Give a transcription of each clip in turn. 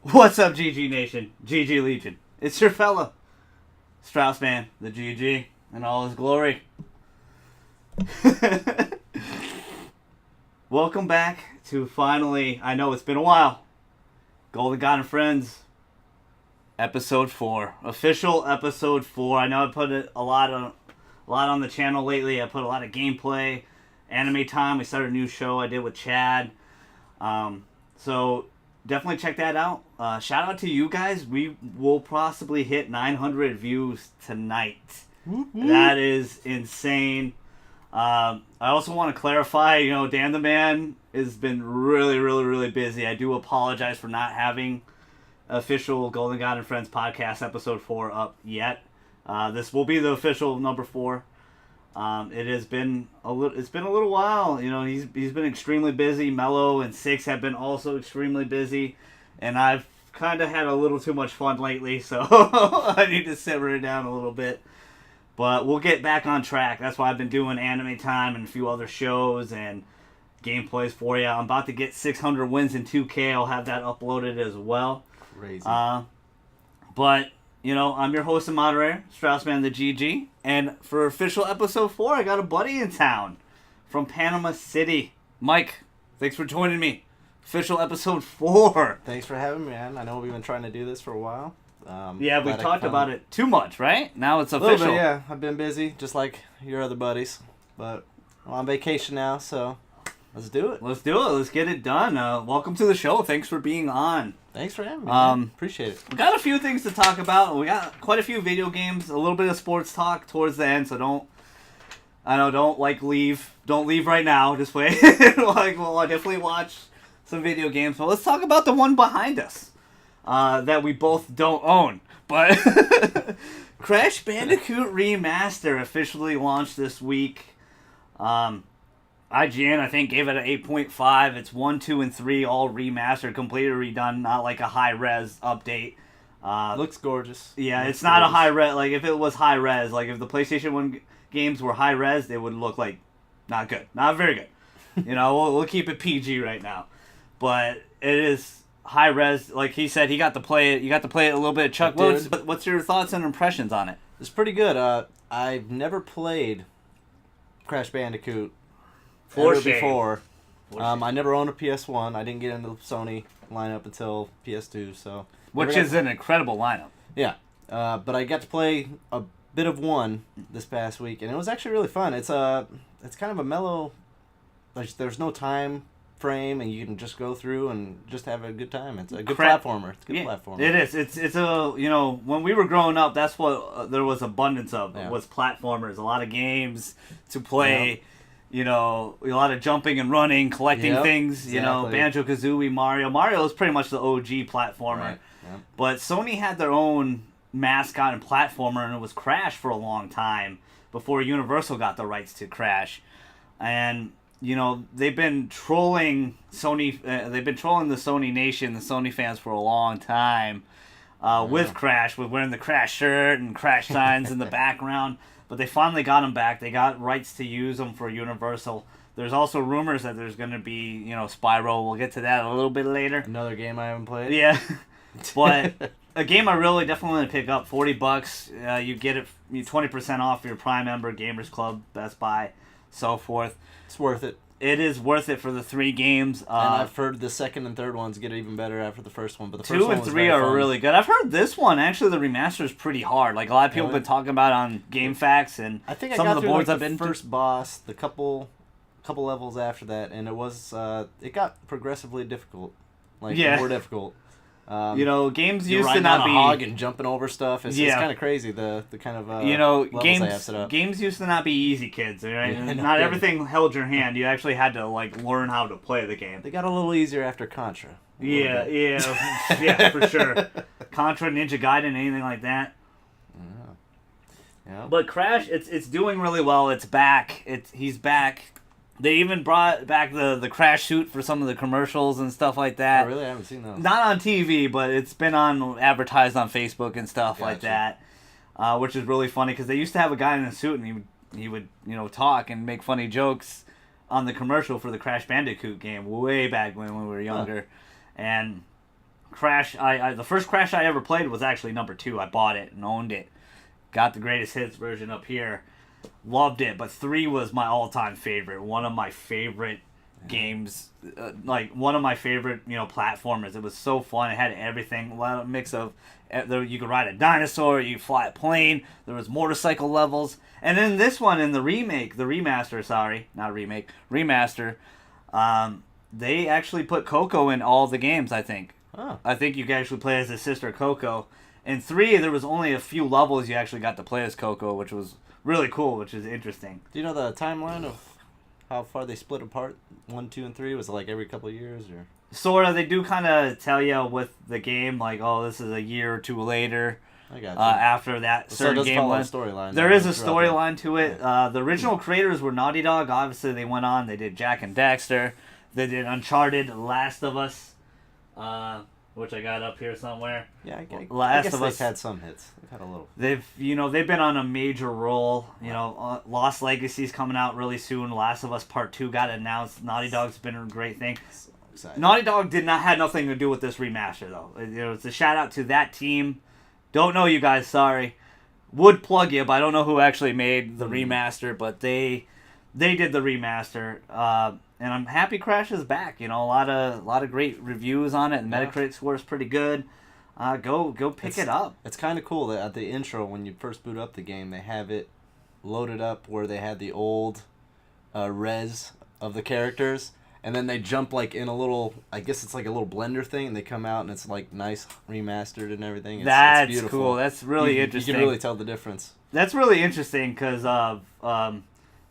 What's up, GG Nation, GG Legion? It's your fella, Strauss Man, the GG, in all his glory. Welcome back to finally, I know it's been a while, Golden God and Friends, episode 4. Official episode 4. I know I put a lot on the channel lately. I put a lot of gameplay, anime time. We started a new show I did with Chad. So definitely check that out. Shout out to you guys. We will possibly hit 900 views tonight. That is insane. I also want to clarify, Dan the Man has been really busy. I do apologize for not having official Golden God and Friends podcast episode 4 up yet. This will be the official number 4. It's been a little while. He's been extremely busy. Mello and Six have been also extremely busy, and I've kind of had a little too much fun lately, so I need to simmer it down a little bit. But we'll get back on track. That's why I've been doing anime time and a few other shows and gameplays for you. I'm about to get 600 wins in 2K. I'll have that uploaded as well. Crazy. But I'm your host and moderator, Straussman the GG, and for official episode 4, I got a buddy in town from Panama City. Mike, thanks for joining me. Official episode 4. Thanks for having me, man. I know we've been trying to do this for a while. Yeah, we talked about it too much, right? Now it's a official. little bit, yeah. I've been busy, just like your other buddies. But I'm on vacation now, so let's do it. Let's do it. Let's get it done. Welcome to the show. Thanks for being on. Thanks for having me. Man. Appreciate it. We got a few things to talk about. We got quite a few video games, a little bit of sports talk towards the end, so don't leave right now. Just wait. We'll definitely watch some video games. But let's talk about the one behind us that we both don't own. But Crash Bandicoot Remaster officially launched this week. IGN, I think, gave it an 8.5. It's 1, 2, and 3 all remastered, completely redone, not like a high-res update. Looks gorgeous. Yeah, it's not a high-res. Like, if it was high-res, like, if the PlayStation 1 games were high-res, they would look like not good. Not very good. We'll keep it PG right now. But it is high-res. Like he said, he got to play it. You got to play it a little bit. Chuck, what's your thoughts and impressions on it? It's pretty good. I've never played Crash Bandicoot before. I never owned a PS1. I didn't get into the Sony lineup until PS2. Which is an incredible lineup. Yeah. But I got to play a bit of 1 this past week, and it was actually really fun. It's kind of a mellow. There's no time frame, and you can just go through and just have a good time. It's a good platformer. It's a good platformer. It is. It's a when we were growing up, that's what there was abundance of. Yeah. Was platformers. A lot of games to play. Yeah. A lot of jumping and running, collecting things. Exactly. Banjo-Kazooie, Mario. Mario is pretty much the OG platformer. Right. Yep. But Sony had their own mascot and platformer, and it was Crash for a long time before Universal got the rights to Crash. And they've been trolling Sony. They've been trolling the Sony Nation, the Sony fans, for a long time with Crash, with wearing the Crash shirt and Crash signs in the background. But they finally got them back. They got rights to use them for Universal. There's also rumors that there's going to be, Spyro. We'll get to that a little bit later. Another game I haven't played. Yeah, but a game I really definitely want to pick up. $40. You get it. 20% off your Prime member, Gamers Club, Best Buy, so forth. It's worth it. It is worth it for the 3 games. And I've heard the second and third ones get even better after the first one. But the first 2 one and 3 are really good. I've heard this one, actually, the remaster is pretty hard. Like, a lot of people have been talking about it on GameFAQs, and I think some I got of the through boards like I've been the first boss, the couple levels after that, and it got progressively difficult. More difficult. Games used to not not be be a hog and jumping over stuff. It's kind of crazy the kind of levels they have set up. Games used to not be easy, kids. Right? Yeah, not everything held your hand. You actually had to learn how to play the game. They got a little easier after Contra. Yeah, for sure. Contra, Ninja Gaiden, anything like that. Yeah. But Crash, it's doing really well. It's back. He's back. They even brought back the Crash suit for some of the commercials and stuff like that. Oh, really? I haven't seen those. Not on TV, but it's been advertised on Facebook and stuff like that, which is really funny because they used to have a guy in a suit and he would talk and make funny jokes on the commercial for the Crash Bandicoot game way back when we were younger. And Crash, the first Crash I ever played was actually number 2. I bought it and owned it. Got the greatest hits version up here. Loved it, but 3 was my all-time favorite. One of my favorite games, like one of my favorite, platformers. It was so fun. It had everything. A lot of mix of, you could ride a dinosaur, you could fly a plane. There was motorcycle levels, and then this one in the remaster. They actually put Coco in all the games. I think. Oh. I think you can actually play as his sister Coco. In 3, there was only a few levels you actually got to play as Coco, which was really cool, which is interesting. Do you know the timeline of how far they split apart? 1, 2, and 3? Was it like every couple of years, or? Sort of. They do kind of tell you with the game, like, oh, this is a year or 2 later. I got you. After that certain game. Storyline. There is a storyline to it. The original creators were Naughty Dog. Obviously, they went on. They did Jak and Daxter. They did Uncharted, Last of Us, which I got up here somewhere. Yeah, I guess of they've Us. had some hits. They've had a little. They've been on a major roll. Lost Legacy's coming out really soon. Last of Us Part 2 got announced. Naughty Dog's been a great thing. So excited. Naughty Dog had nothing to do with this remaster, though. It's a shout out to that team. Don't know you guys, sorry. Would plug you, but I don't know who actually made the remaster, but they did the remaster. And I'm happy Crash is back. A lot of great reviews on it, and Metacritic score is pretty good. Go pick it up. It's kind of cool that at the intro, when you first boot up the game, they have it loaded up where they had the old res of the characters, and then they jump like in a little, I guess it's like a little blender thing, and they come out and it's like nice remastered and everything. That's it's beautiful. cool. That's really interesting. You can really tell the difference. That's really interesting because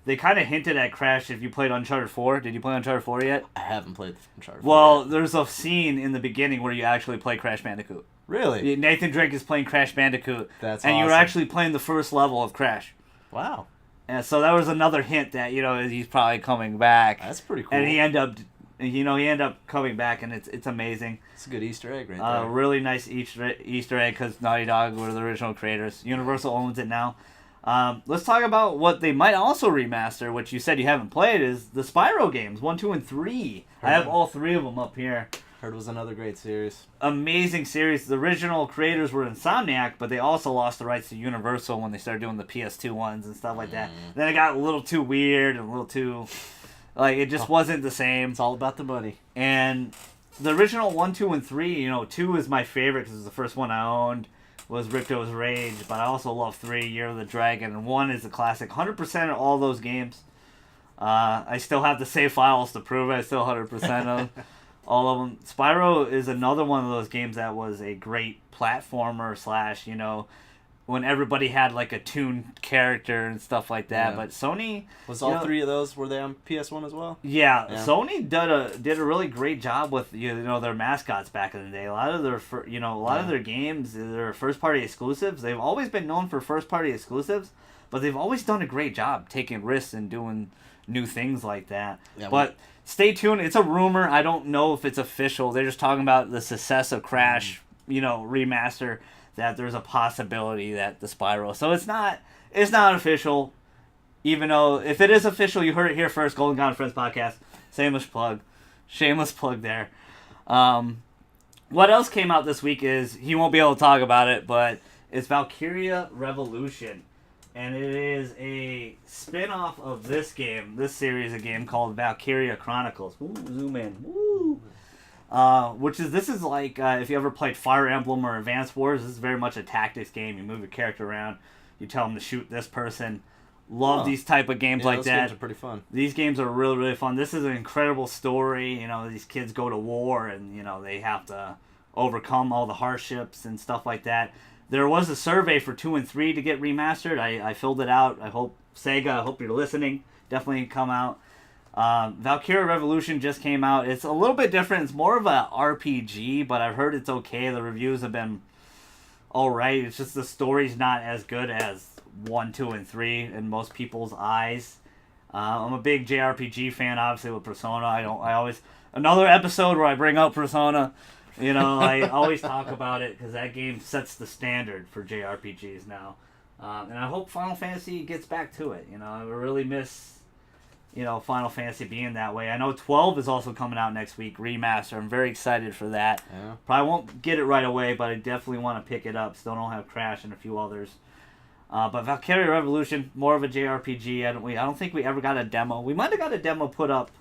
they kind of hinted at Crash if you played Uncharted 4. Did you play Uncharted 4 yet? I haven't played Uncharted 4 Well, yet. there's a scene in the beginning where you actually play Crash Bandicoot. Really? Nathan Drake is playing Crash Bandicoot. That's and awesome. you're actually playing the first level of Crash. Wow. And so that was another hint that, he's probably coming back. That's pretty cool. And he ended up coming back, and it's amazing. It's a good Easter egg right there. Really nice Easter egg because Naughty Dog were the original creators. Universal owns it now. Let's talk about what they might also remaster, which you said you haven't played, is the Spyro games, 1, 2, and 3. I have all 3 of them up here. Heard it was another great series. Amazing series. The original creators were Insomniac, but they also lost the rights to Universal when they started doing the PS2 ones and stuff like that. Then it got a little too weird and a little too... it just wasn't the same. It's all about the money. And the original 1, 2, and 3, 2 is my favorite because it's the first one I owned. Was Ricto's Rage, but I also love 3, Year of the Dragon, and 1 is a classic. 100% of all those games. I still have the save files to prove it. I still 100% of all of them. Spyro is another one of those games that was a great platformer / when everybody had like a tuned character and stuff like that. Yeah. but Sony... Was all 3 of those, were they on PS1 as well? Yeah, Sony did a really great job with their mascots back in the day. A lot of their of their games, their first party exclusives. They've always been known for first party exclusives, but they've always done a great job taking risks and doing new things like that. Yeah, but stay tuned. It's a rumor. I don't know if it's official. They're just talking about the success of Crash, remaster. That there's a possibility that the Spyro. So it's not official. Even though, if it is official, you heard it here first, Golden God and Friends podcast. Shameless plug there. What else came out this week is, he won't be able to talk about it, but it's Valkyria Revolution. And it is a spin-off of this series, a game called Valkyria Chronicles. Ooh, zoom in. Woo! This is like, if you ever played Fire Emblem or Advance Wars, this is very much a tactics game. You move your character around, you tell them to shoot this person. Love these type of games like those that. Games are pretty fun. These games are really, really fun. This is an incredible story. These kids go to war and, they have to overcome all the hardships and stuff like that. There was a survey for 2 and 3 to get remastered. I filled it out. I hope you're listening. Definitely come out. Valkyria Revolution just came out. It's a little bit different. It's more of a RPG, but I've heard it's okay. The reviews have been alright. It's just the story's not as good as 1, 2, and 3 in most people's eyes. I'm a big JRPG fan, obviously, with Persona. Another episode where I bring up Persona. I always talk about it because that game sets the standard for JRPGs now. And I hope Final Fantasy gets back to it. I really miss Final Fantasy being that way. I know 12 is also coming out next week, remaster. I'm very excited for that. Yeah. Probably won't get it right away, but I definitely want to pick it up. Still don't have Crash and a few others. But Valkyria Revolution, more of a JRPG. I don't think we ever got a demo. We might have got a demo put up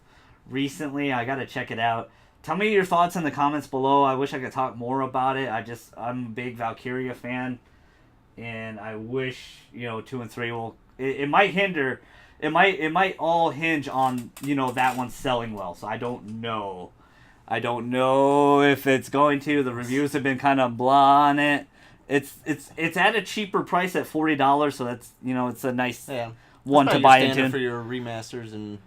recently. I got to check it out. Tell me your thoughts in the comments below. I wish I could talk more about it. I'm a big Valkyria fan, and I wish 2 and 3 will. It might hinder. It might all hinge on that one selling well. So I don't know. I don't know if it's going to. The reviews have been kind of blah on it. It's at a cheaper price at $40, so that's it's a nice one to buy into for your remasters and.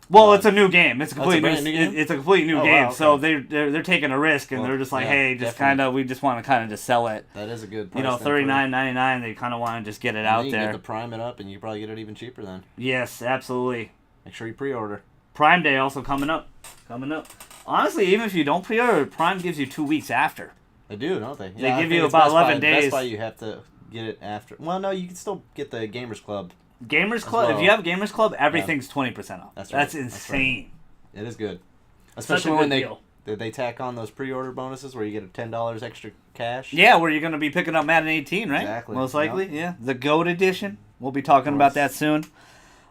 Well, it's a new game. It's a completely new game. It's a completely new game. Wow, okay. So they're taking a risk, and they're just like, hey, just we just want to just sell it. That is a good price. $39.99. They kind of want to just get it out there. You get to prime it up, and you probably get it even cheaper then. Yes, absolutely. Make sure you pre-order. Prime Day also coming up. Honestly, even if you don't pre-order, Prime gives you 2 weeks after. They do, don't they? They give you about 11 days. Best Buy, you have to get it after. Well, no, you can still get the Gamers Club. Gamers Club. Well. If you have Gamers Club, everything's 20% off. That's right. That's insane. That's right. It is good, especially when they tack on those pre-order bonuses where you get $10 extra cash. Yeah, where you're going to be picking up Madden 18, right? Exactly. Most likely, yeah. The GOAT edition. We'll be talking about that soon.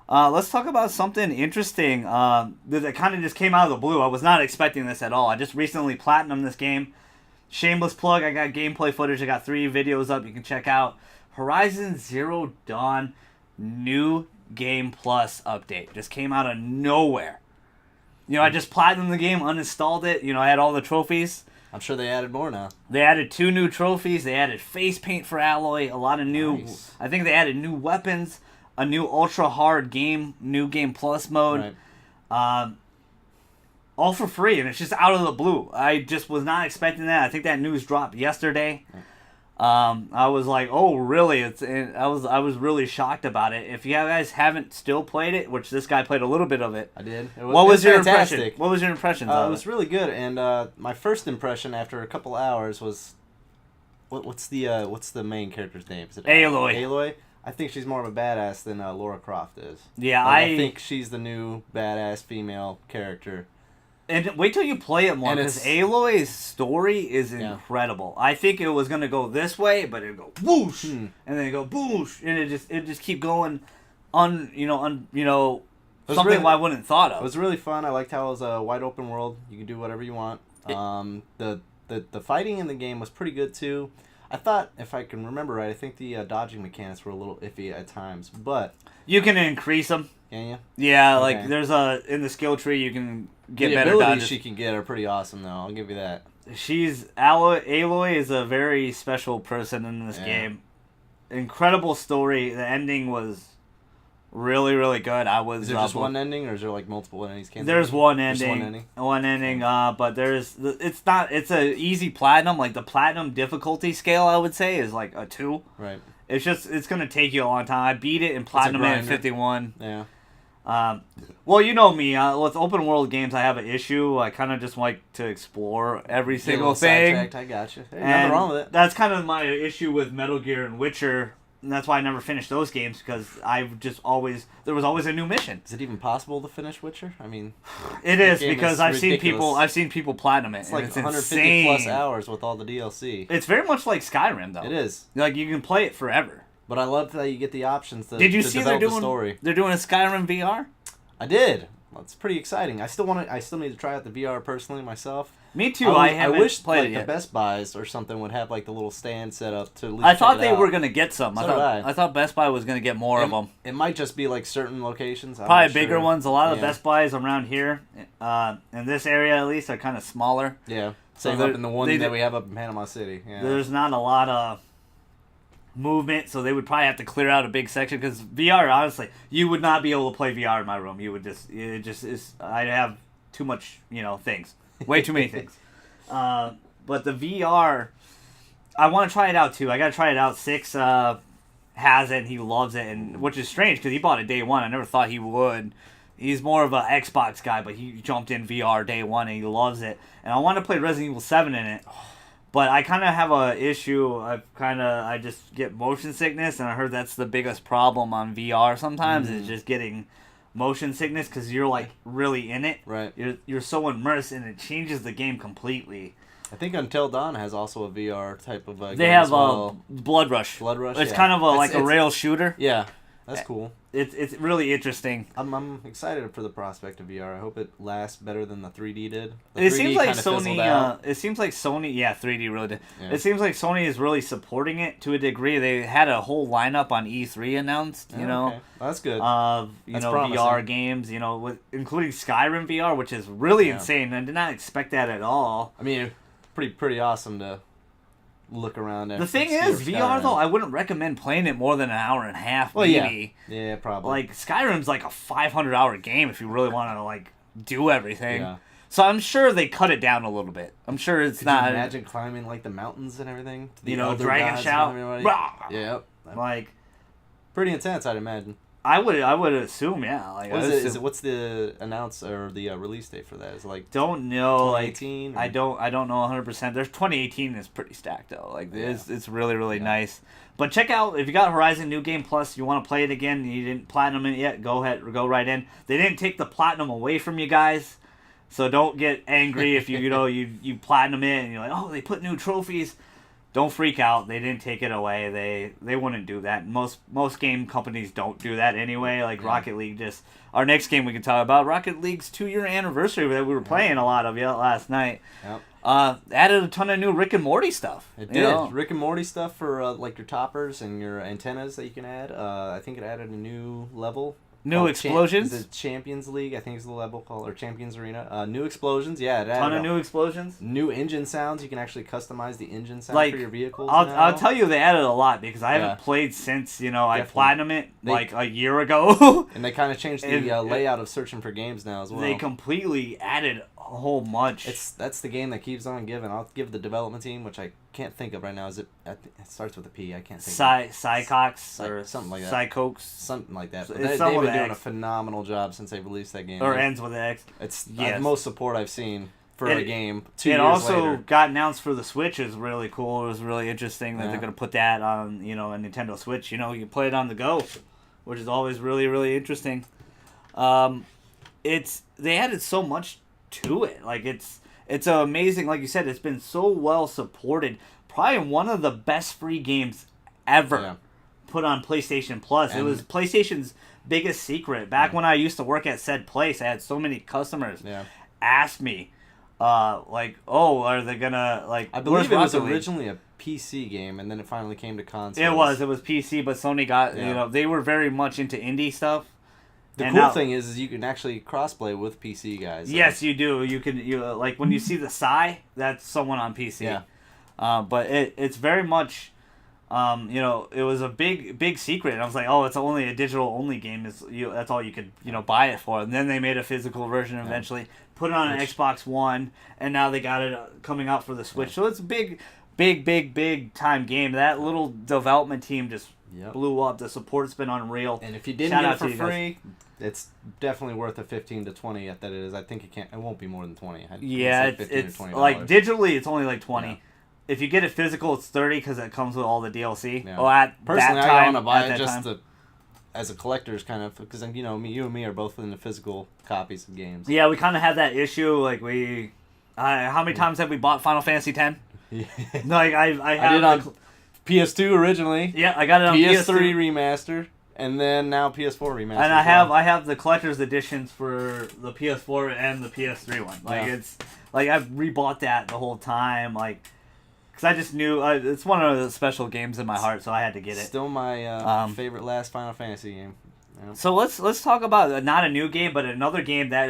Let's talk about something interesting that kind of just came out of the blue. I was not expecting this at all. I just recently platinumed this game. Shameless plug. I got gameplay footage. I got 3 videos up you can check out. Horizon Zero Dawn New Game Plus update. Just came out of nowhere. I just platinumed the game, uninstalled it. I had all the trophies. I'm sure they added more now. They added 2 new trophies. They added face paint for Alloy. A lot of new... Nice. I think they added new weapons. A new ultra hard New Game Plus mode. Right. All for free, and it's just out of the blue. I just was not expecting that. I think that news dropped yesterday. I was like, "Oh, really?" I was really shocked about it. If you guys haven't still played it, which this guy played a little bit of it, I did. What was your impression? What was your impression? It was really good, and my first impression after a couple hours was, what's the main character's name? Is it Aloy? Aloy. I think she's more of a badass than Lara Croft is. Yeah, I think she's the new badass female character. And wait till you play it more, because Aloy's story is incredible. I think it was gonna go this way, but it'd go whoosh, and then it go boosh, and it just keep going, something I wouldn't have thought of. It was really fun. I liked how it was a wide open world. You can do whatever you want. The fighting in the game was pretty good too. I thought, if I can remember right, I think the dodging mechanics were a little iffy at times, but you can increase them. Can you? Yeah, okay. Like there's in the skill tree you can get better dodges. The abilities she can get are pretty awesome, though. I'll give you that. Aloy is a very special person in this game. Incredible story. The ending was really, really good. Is there just one ending, or is there like multiple endings? There's one ending. One ending. But it's a easy platinum. Like the platinum difficulty scale, I would say, is like a 2. Right. It's gonna take you a long time. I beat it in platinum at 51. Yeah. Well, you know me. With open world games, I have an issue. I kind of just like to explore every single thing. I got you. There's nothing wrong with it. That's kind of my issue with Metal Gear and Witcher. And that's why I never finished those games, because there was always a new mission. Is it even possible to finish Witcher? I mean, it is, because I've seen people platinum it. It's like 150 insane. plus hours with all the DLC. It's very much like Skyrim, though. It is. Like you can play it forever. But I love that you get the options to. Did you see the story. They're doing a Skyrim VR? I did. Well, it's pretty exciting. I still need to try out the VR personally myself. Me too. I wish played it yet. The Best Buys or something would have like the little stand set up to. At least I thought they were gonna get some. So I thought Best Buy was gonna get more of them. It might just be like certain locations. Probably bigger ones. A lot of the Best Buys around here, in this area at least, are kind of smaller. Yeah. Same up in the one that we have up in Panama City. Yeah. There's not a lot of movement, so they would probably have to clear out a big section, because VR, honestly, you would not be able to play VR in my room. You would I'd have too much, things. Way too many things. But the VR, I want to try it out too. I got to try it out. Six has it, and he loves it, and which is strange because he bought it day one. I never thought he would. He's more of an Xbox guy, but he jumped in VR day one, and he loves it. And I want to play Resident Evil 7 in it. But I kind of have a issue. I just get motion sickness, and I heard that's the biggest problem on VR sometimes is just getting motion sickness because you're like really in it. Right. You're so immersed, and it changes the game completely. I think Until Dawn has also a VR type of game They have as well. Blood Rush. Blood Rush. It's yeah. kind of It's- a rail shooter. Yeah, that's cool. It's really interesting. I'm excited for the prospect of VR. I hope it lasts better than the 3D did. The It 3D seems like kinda fizzled Sony. out. It seems like Sony. Yeah, 3D really did. Yeah. It seems like Sony is really supporting it to a degree. They had a whole lineup on E3 announced. You know, Okay. Well, that's good. of That's VR promising. games. You know, including Skyrim VR, which is really Yeah. insane. I did not expect that at all. I mean, pretty awesome to look around. The thing is, VR though, I wouldn't recommend playing it more than an hour and a half. Well, maybe. Yeah, probably. Like Skyrim's like a 500-hour game if you really want to like do everything. Yeah. So I'm sure they cut it down a little bit. I'm sure it's Could not. you imagine climbing like the mountains and everything? To the You know, elder dragon gods shout. and everybody? Rah! Yep. Like Pretty intense, I'd imagine. I would assume, yeah. Like What I is would it? Is assume- it what's the announce or the release date for that? Is it like don't know. Like 2018? I don't know 100%. There's 2018 is pretty stacked though. Like it's really nice. But check out if you got Horizon New Game Plus, you want to play it again. You didn't platinum it yet. Go right in. They didn't take the platinum away from you guys, so don't get angry if you platinum it and you're like, oh, they put new trophies. Don't freak out. They didn't take it away. They wouldn't do that. Most game companies don't do that anyway. Like Rocket League just. Our next game we can talk about Rocket League's 2-year anniversary that we were playing a lot of last night. Yep. Added a ton of new Rick and Morty stuff. It you did. know? Rick and Morty stuff for like your toppers and your antennas that you can add. I think it added a new level. New called explosions. Is it Champions League? I think is the level called, or Champions Arena. New explosions. Yeah, it added Ton of new explosions. new engine sounds. You can actually customize the engine sound Like, for your vehicles. I'll tell you they added a lot because I haven't Yeah. played since I Definitely. platinum it They- like a year ago. And they kind of changed the And- layout of searching for games now as well. They completely added a whole bunch. That's the game that keeps on giving. I'll give the development team, which I can't think of right now. It starts with a P. I can't think of Psycox or something like that. Psycox something like that. But It's they've something been with doing a X. phenomenal job since they released that game. or ends with X. It's Yes. the most support I've seen for And a game. 2 It years also later. got announced for the Switch. Is really cool. It was really interesting that Yeah. they're gonna put that on a Nintendo Switch. You can play it on the go, which is always really interesting. They added so much to it. Like it's amazing. Like you said, it's been so well supported. Probably one of the best free games ever Yeah. put on PlayStation Plus. It And- was PlayStation's biggest secret. Back when I used to work at said place, I had so many customers Yeah. ask me, like, oh, are they gonna like? I believe where's it was Rocket League? originally a PC game, and then it finally came to console. It was PC, but Sony got Yeah. they were very much into indie stuff. The And cool now- thing is you can actually crossplay with PC guys. Yes, you do. You can like when you see the Psy, that's someone on PC. Yeah. But it's very much, it was a big secret. And I was like, oh, it's only a digital only game. That's all you could buy it for. And then they made a physical version eventually, put it on an Xbox One, and now they got it coming out for the Switch. So it's a big time game. That little development team just Yep. blew up. The support's been unreal. And if you didn't Shout get out it for to you guys. free, it's definitely worth a 15 to 20 that it is. I think it won't be more than 20. Yeah, I'd say 15 or it's $20. like digitally, it's only like 20. Yeah. If you get it physical, it's 30 because it comes with all the DLC. Yeah. Oh, at Personally, that I time, want to buy at it that just time. as a collector's kind of, because you and me are both into physical copies of games. Yeah, we kind of had that issue. Like how many times have we bought Final Fantasy X? Yeah. Like I I did on PS2 originally. Yeah, I got it on PS3 PS3, remaster, and then now PS4 remaster. and as well. I have the collector's editions for the PS4 and the PS3 one. Like Yeah. it's like I've rebought that the whole time. Like because I just knew it's one of the special games in my heart, so I had to get it. Still my favorite last Final Fantasy game. Yeah. So let's talk about not a new game, but another game that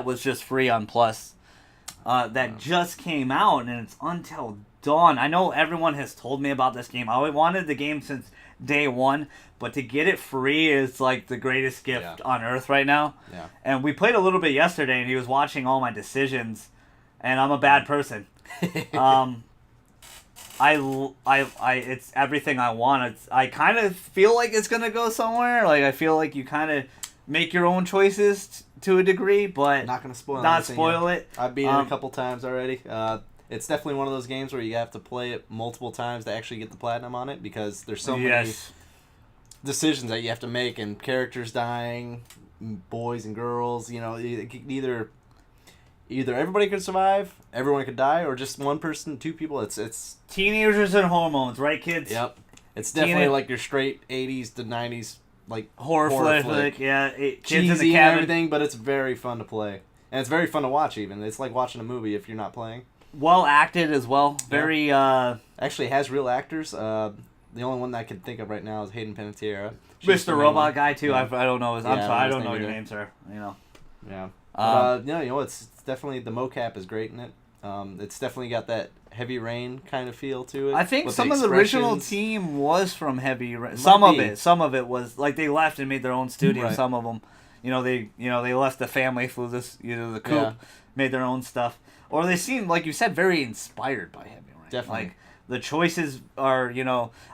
was just free on Plus, that just came out, and it's Until Dawn. I know everyone has told me about this game. I wanted the game since day one, but to get it free is like the greatest gift on earth right now. Yeah. And we played a little bit yesterday, and he was watching all my decisions, and I'm a bad person. It's everything I want. I kind of feel like it's gonna go somewhere. Like I feel like you kind of make your own choices to a degree, but Not gonna spoil. not anything spoil yet. it. I've beat it a couple times already. It's definitely one of those games where you have to play it multiple times to actually get the platinum on it because there's so many. decisions that you have to make, and characters dying, boys and girls. You know, either everybody could survive, everyone could die, or just one person, two people. It's teenagers and hormones, right, kids? Yep. It's definitely like your straight 80s to 90s like horror flick. Yeah, kids cheesy in the cabin. and everything, but it's very fun to play. And it's very fun to watch even. It's like watching a movie if you're not playing. Well acted as well. Very actually it has real actors. The only one that I can think of right now is Hayden Panettiere. Mr. Robot guy too. Yeah. I don't know his. I'm sorry, I don't know your name, sir. You know. Yeah. But, you know, it's definitely the mocap is great in it. It's definitely got that Heavy Rain kind of feel to it. I think some of the original team was from Heavy Rain. Some of it was like they left and made their own studio. Right. Some of them, they left the family, flew the coop, made their own stuff, or they seem like you said very inspired by Heavy Rain. Definitely. Like the choices are,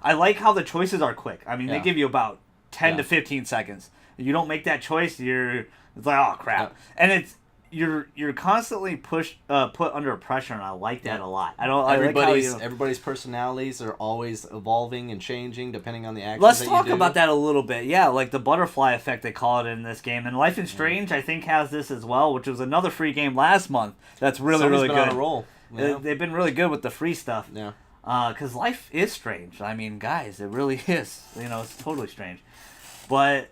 I like how the choices are quick. I mean, they give you about 10 to 15 seconds. If you don't make that choice, it's like, oh crap, and you're constantly put under pressure, and I like that a lot. Everybody's personalities are always evolving and changing depending on the actions. Let's talk about that a little bit. Yeah, like the butterfly effect they call it in this game, and Life is Strange I think has this as well, which was another free game last month. That's really really good. On a roll. Yeah. They've been really good with the free stuff. Yeah. Because life is strange. I mean, guys, it really is. It's totally strange. But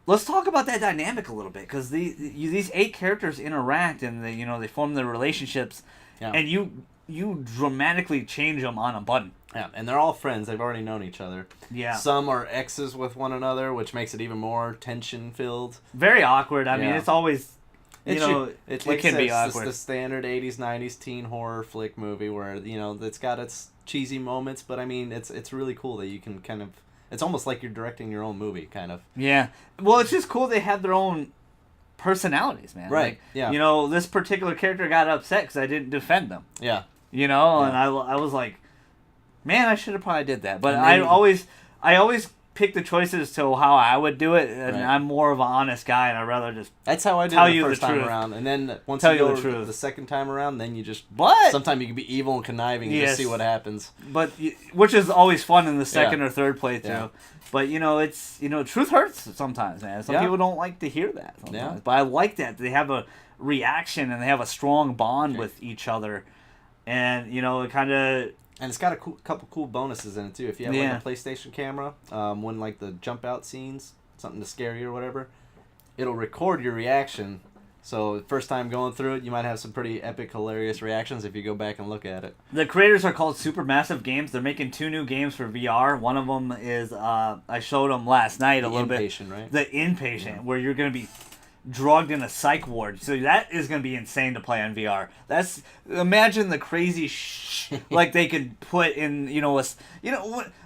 let's talk about that dynamic a little bit, because these 8 characters interact and they form their relationships, and you dramatically change them on a button. Yeah, and they're all friends. They've already known each other. Yeah. Some are exes with one another, which makes it even more tension filled. Very awkward. I mean, it's always it can be awkward. It's the standard 80s 90s teen horror flick movie where it's got its cheesy moments, but I mean it's really cool that you can kind of. It's almost like you're directing your own movie, kind of. Yeah. Well, it's just cool they have their own personalities, man. Right. Like, yeah. This particular character got upset because I didn't defend them. Yeah. And I was like, man, I should have probably did that. But I always pick the choices to how I would do it, and I'm more of an honest guy, and I'd rather just that's how I did it the first time around. And then once you go the second time around, then you just sometimes you can be evil and conniving and just see what happens. But which is always fun in the second or third playthrough. Yeah. But it's truth hurts sometimes, man. Some people don't like to hear that sometimes. Yeah. But I like that they have a reaction and they have a strong bond with each other, and it kind of. And it's got a couple cool bonuses in it too. If you have like a PlayStation camera, when like the jump out scenes, something to scare you or whatever, it'll record your reaction. So first time going through it, you might have some pretty epic, hilarious reactions if you go back and look at it. The creators are called Supermassive Games. They're making 2 new games for VR. One of them is I showed them last night a little bit. Inpatient, right? The Inpatient, where you're going to be drugged in a psych ward, so that is going to be insane to play on VR. Imagine the crazy like they could put in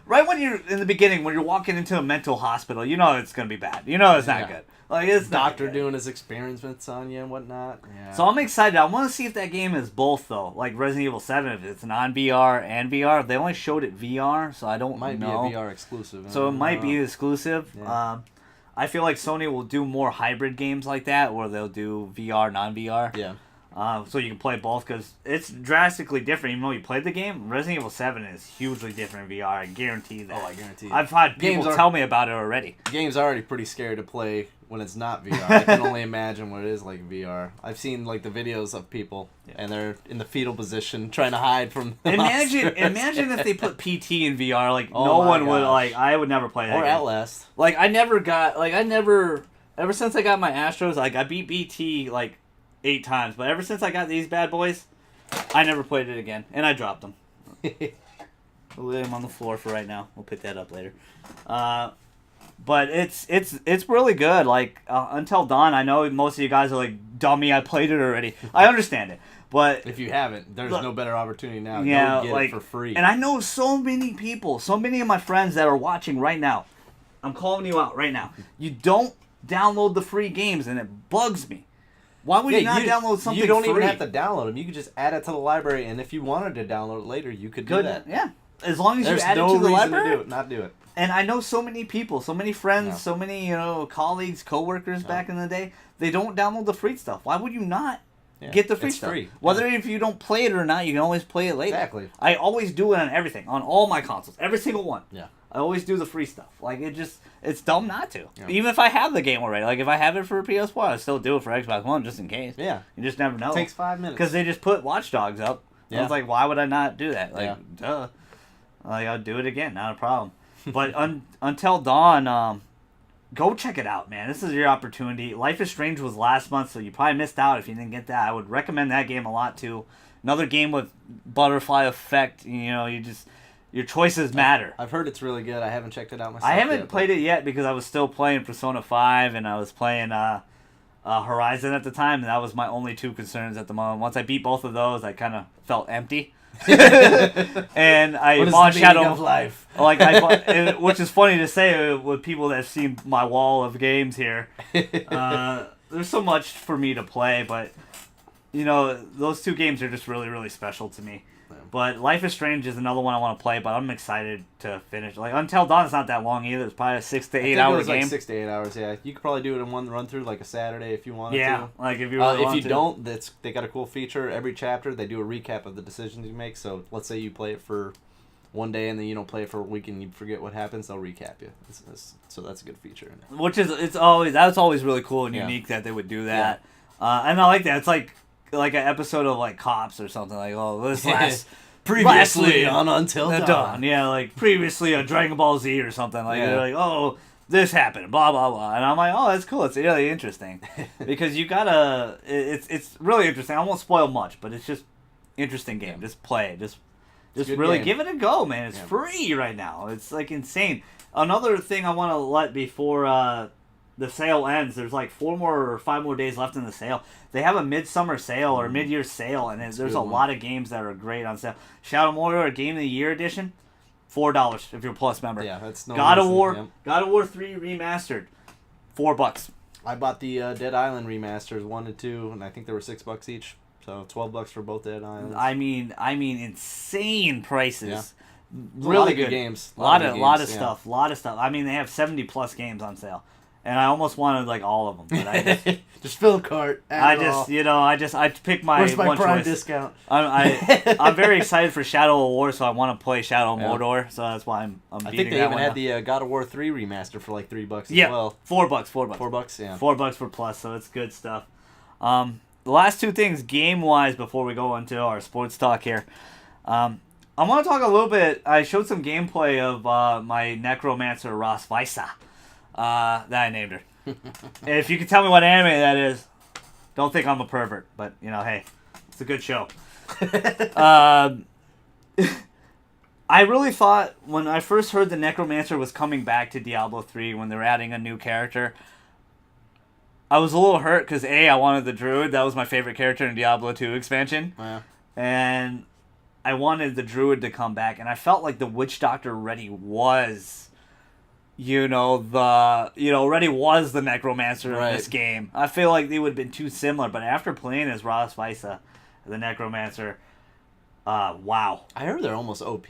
right when you're in the beginning when you're walking into a mental hospital, it's going to be bad. It's not good. Like it's doctor doing his experiments on you and whatnot. Yeah. So I'm excited. I want to see if that game is both though, like Resident Evil 7. If it's non VR and VR, they only showed it VR, so I don't know. It might be a VR exclusive. So it might be exclusive. Yeah. I feel like Sony will do more hybrid games like that, where they'll do VR, non-VR. Yeah. So you can play both, because it's drastically different. Even though you played the game, Resident Evil 7 is hugely different in VR. I guarantee that. Oh, I guarantee. I've had people tell me about it already. The game's already pretty scary to play when it's not VR. I can only imagine what it is like VR. I've seen like the videos of people, and they're in the fetal position trying to hide from the Imagine if they put PT in VR. Like no one would I would never play that. Or game. Outlast. Ever since I got my Astros, like I beat BT like 8 times, but ever since I got these bad boys, I never played it again, and I dropped them. We'll lay them on the floor for right now. We'll pick that up later. But it's really good. Like Until Dawn, I know most of you guys are like, dummy, I played it already. I understand it, but if you haven't, there's no better opportunity now. Yeah, go get it for free. And I know so many people, so many of my friends that are watching right now. I'm calling you out right now. You don't download the free games, and it bugs me. Why would you not download something free? You don't even have to download them. You could just add it to the library, and if you wanted to download it later, you could do that. Yeah, as long as you add it to the library. There's no reason to not do it. And I know so many people, so many friends, so many colleagues, coworkers back in the day. They don't download the free stuff. Why would you not get the free stuff? Free. Whether if you don't play it or not, you can always play it later. Exactly. I always do it on everything, on all my consoles, every single one. Yeah. I always do the free stuff. Like, it's dumb not to. Yeah. Even if I have the game already. Like, if I have it for PS4, I still do it for Xbox One just in case. Yeah. You just never know. It takes 5 minutes. Because they just put Watch Dogs up. Yeah. I was like, why would I not do that? Like, duh. Like, I'll do it again. Not a problem. But Until Dawn, go check it out, man. This is your opportunity. Life is Strange was last month, so you probably missed out if you didn't get that. I would recommend that game a lot, too. Another game with butterfly effect. You know, your choices matter. I've heard it's really good. I haven't checked it out myself. I haven't played it yet because I was still playing Persona 5 and I was playing Horizon at the time, and that was my only two concerns at the moment. Once I beat both of those, I kind of felt empty. And I bought Shadow of Life. Like which is funny to say with people that have seen my wall of games here. There's so much for me to play, but you know, those two games are just really, really special to me. Yeah. But Life is Strange is another one I want to play, but I'm excited to finish. Like, Until Dawn is not that long either. It's probably a 6 to 8 hour game. Like 6 to 8 hours, yeah. You could probably do it in one run through, like a Saturday if you wanted to. Yeah, like if you really if you don't, they got a cool feature. Every chapter, they do a recap of the decisions you make. So let's say you play it for one day and then you don't play it for a week and you forget what happens, they'll recap you. So that's a good feature. Which is that's always really cool and unique that they would do that. Yeah. And I like that. It's like an episode of like Cops or something, like, oh, this previously on Until Dawn. Yeah, like previously on Dragon Ball Z or something. Like, they're like, oh, this happened, blah blah blah, and I'm like, oh, that's cool. It's really interesting because you gotta. It's really interesting. I won't spoil much, but it's just interesting game. Just play it. Just really give it a go, man. It's free right now. It's like insane. Another thing I want to let before the sale ends, there's like 5 more days left in the sale. They have a midsummer sale or mid-year sale, and there's a lot of games that are great on sale. Shadow Warrior Game of the Year edition, $4 if you're a Plus member. Yeah, that's no God of War 3 remastered, $4. I bought the Dead Island remasters 1 and 2, and I think they were $6 each. So $12 for both Dead Islands. I mean, insane prices. Yeah. Really good games. A lot of stuff. I mean, they have 70+ games on sale. And I almost wanted like all of them, but I just fill the cart. I picked my Where's my one Prime choice. Discount? I'm very excited for Shadow of War, so I want to play Shadow of Mordor. So that's why I'm I beating think they that even one had up. the God of War 3 remaster for like $3 as well. $4. $4, yeah. $4 for Plus, so it's good stuff. The last two things, game-wise, before we go into our sports talk here. I want to talk a little bit. I showed some gameplay of my Necromancer Ross Visa. That I named her. If you can tell me what anime that is, don't think I'm a pervert, but you know, hey, it's a good show. I really thought when I first heard the Necromancer was coming back to Diablo 3 when they were adding a new character, I was a little hurt because I wanted the Druid. That was my favorite character in Diablo 2 expansion. Yeah. And I wanted the Druid to come back, and I felt like the Witch Doctor already was already was the Necromancer in this game. I feel like they would have been too similar, but after playing as Ross Visa, the Necromancer, wow. I heard they're almost OP.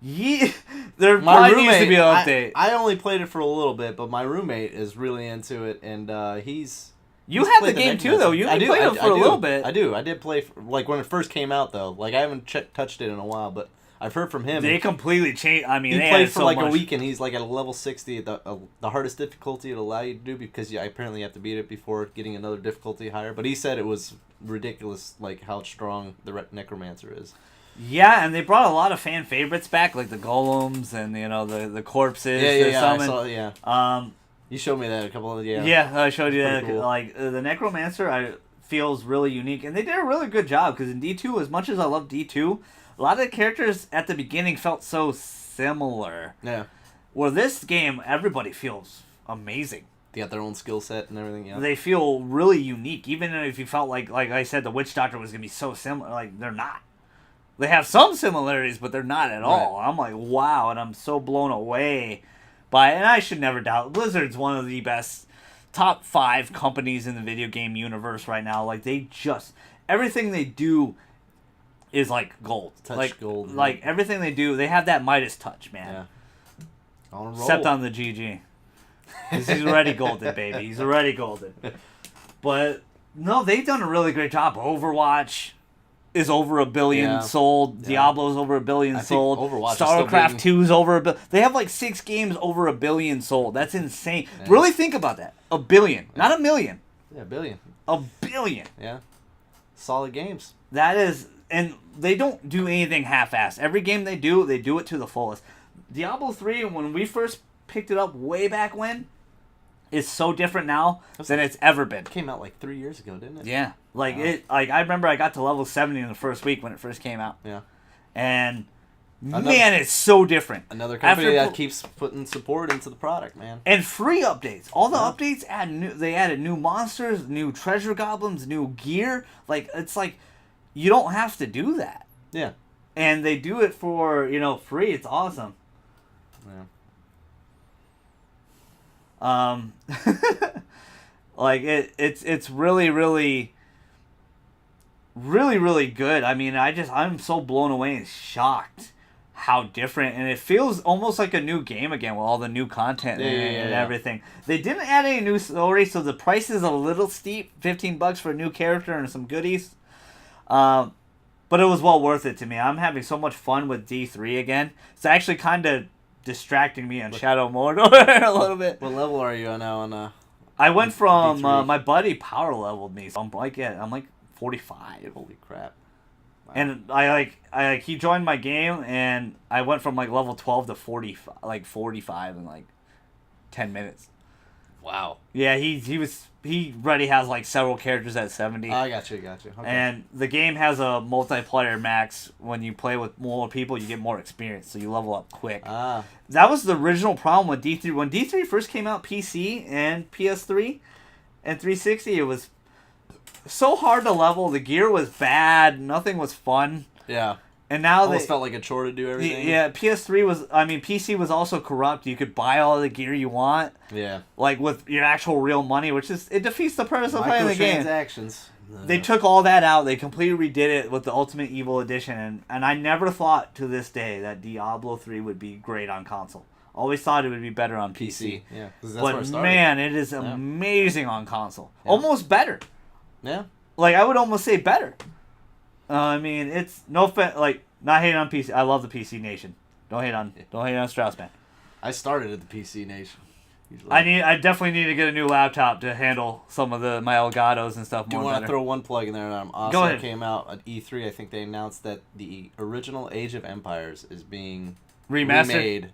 Yeah, there probably needs to be an update. I only played it for a little bit, but my roommate is really into it, and he's... You had the game too, though. You played it for a little bit. I do. I did play, like, when it first came out, though. Like, I haven't touched it in a while, but... I've heard from him. They completely changed. I mean, he they played for so like much. a week, and he's like at a level 60, the hardest difficulty it'll allow you to do, because apparently you have to beat it before getting another difficulty higher. But he said it was ridiculous, like how strong the Necromancer is. Yeah, and they brought a lot of fan favorites back, like the golems and the corpses. Yeah. You showed me that a couple of Yeah, I showed you that. Cool. Like the Necromancer, feels really unique, and they did a really good job because in D2, as much as I love D2. A lot of the characters at the beginning felt so similar. Yeah. Where this game, everybody feels amazing. They got their own skill set and everything, yeah. They feel really unique. Even if you felt like I said, the Witch Doctor was going to be so similar. Like, they're not. They have some similarities, but they're not at all. I'm like, wow, and I'm so blown away by it. And I should never doubt, Blizzard's one of the best top 5 companies in the video game universe right now. Like, everything they do is like gold. Gold. Like everything they do, they have that Midas touch, man. Yeah. On a roll. Except on the GG. Because he's already golden, baby. He's already golden. But, no, they've done a really great job. Overwatch. is over 1 billion sold. Yeah. Diablo's over 1 billion sold. Overwatch StarCraft 2's over 1 billion. They have like 6 games over 1 billion sold. That's insane. Yeah. Really think about that. 1 billion, not 1 million. Yeah, 1 billion. 1 billion. Yeah. Solid games. That is, and they don't do anything half-assed. Every game they do it to the fullest. Diablo 3, when we first picked it up way back when, is so different now than it's ever been. It came out like 3 years ago, didn't it? Yeah. Like I remember I got to level 70 in the first week when it first came out. Yeah. And man, it's so different. Another company that keeps putting support into the product, man. And free updates. All the updates added new monsters, new treasure goblins, new gear. Like it's like you don't have to do that. Yeah. And they do it for, free. It's awesome. Yeah. Like it's really, really, really, really good. I mean, I'm so blown away and shocked how different, and it feels almost like a new game again with all the new content and everything. They didn't add any new story, so the price is a little steep, $15 for a new character and some goodies. But it was well worth it to me. I'm having so much fun with D3 again. It's actually kind of distracting me on Shadow Mordor a little bit. What level are you now on? I went from my buddy power leveled me, so I'm like 45. Holy crap! Wow. And he joined my game, and I went from like level 12 to 45 in like 10 minutes. Wow. Yeah, he already has like several characters at 70. I got you. Okay. And the game has a multiplayer max. When you play with more people, you get more experience, so you level up quick. That was the original problem with D3. When D3 first came out, PC and PS3 and 360, it was so hard to level. The gear was bad. Nothing was fun. Yeah. And now almost felt like a chore to do everything. Yeah, PC was also corrupt. You could buy all the gear you want. Yeah. Like with your actual real money, it defeats the purpose of playing the game. Microtransactions. They took all that out. They completely redid it with the Ultimate Evil Edition, and I never thought to this day that Diablo 3 would be great on console. Always thought it would be better on PC. Yeah, that's but where it started. Man, it is amazing on console. Yeah. Almost better. Yeah. Like I would almost say better. I mean, it's not hating on PC. I love the PC Nation. Don't hate on Strauss, man. I started at the PC Nation. Usually. I definitely need to get a new laptop to handle some of my Elgatos and stuff. Do you want to throw one plug in there? Also came out at E3. I think they announced that the original Age of Empires is being remade.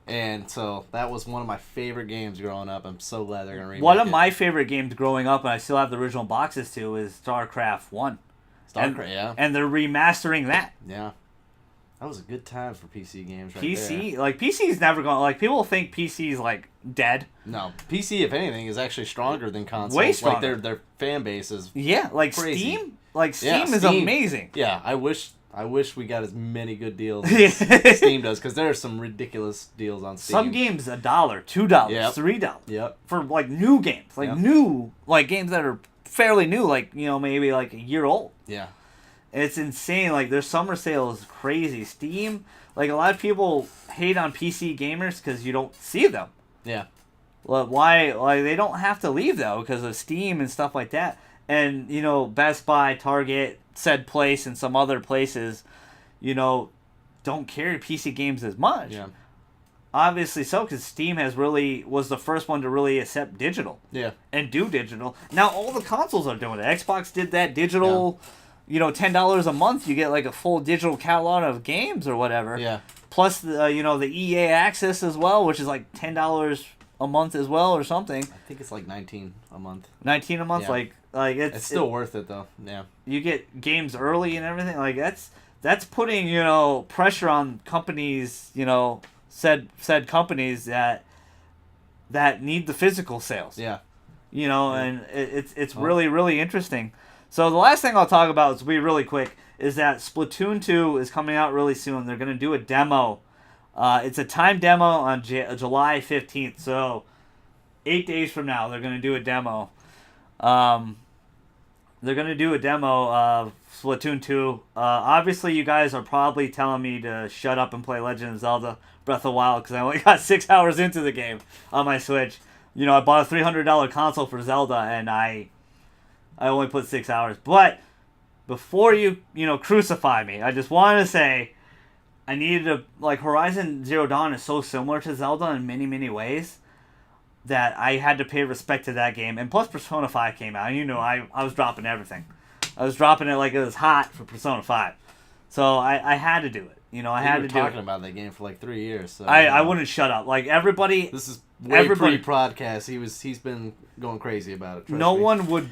And so that was one of my favorite games growing up. I'm so glad they're gonna remake it. One of my favorite games growing up, and I still have the original boxes too, is StarCraft 1. Yeah. And they're remastering that. Yeah. That was a good time for PC games there. PC's never going... Like, people think PC's, dead. No. PC, if anything, is actually stronger than consoles. Way stronger. Like, their fan base is crazy. Steam? Steam is amazing. Yeah, I wish we got as many good deals as Steam does, because there are some ridiculous deals on Steam. Some games $1, $2, $3. Yep. For, new games. New... games that are fairly new, maybe, a year old. Yeah. It's insane. Their summer sale is crazy. Steam, a lot of people hate on PC gamers because you don't see them. Yeah. Why? They don't have to leave, though, because of Steam and stuff like that. And, Best Buy, Target, said place, and some other places, don't carry PC games as much. Yeah. Obviously so, because Steam was the first one to really accept digital. Yeah. And do digital. Now all the consoles are doing it. Xbox did that digital, $10 a month, you get a full digital catalog of games or whatever. Yeah. Plus the EA Access as well, which is $10 a month as well or something. I think it's 19 a month. 19 a month, yeah. It's still worth it though. Yeah. You get games early and everything. That's putting, pressure on companies, said companies that need the physical sales. Yeah. And it's really, really interesting. So the last thing I'll talk about, is be really quick, is that Splatoon 2 is coming out really soon. They're going to do a demo. It's a timed demo on July 15th. So 8 days from now, they're going to do a demo. They're going to do a demo of Splatoon 2. Obviously, you guys are probably telling me to shut up and play Legend of Zelda Breath of the Wild because I only got 6 hours into the game on my Switch. I bought a $300 console for Zelda, and I only put 6 hours. But before you crucify me, I just wanted to say I needed to, like, Horizon Zero Dawn is so similar to Zelda in many, many ways that I had to pay respect to that game. And plus Persona 5 came out, and I was dropping everything. I was dropping it like it was hot for Persona 5. So I had to do it. I had to do it. We were talking about that game for like 3 years. So I wouldn't shut up. Like, everybody... This is way pre-podcast. He's been going crazy about it. No one would...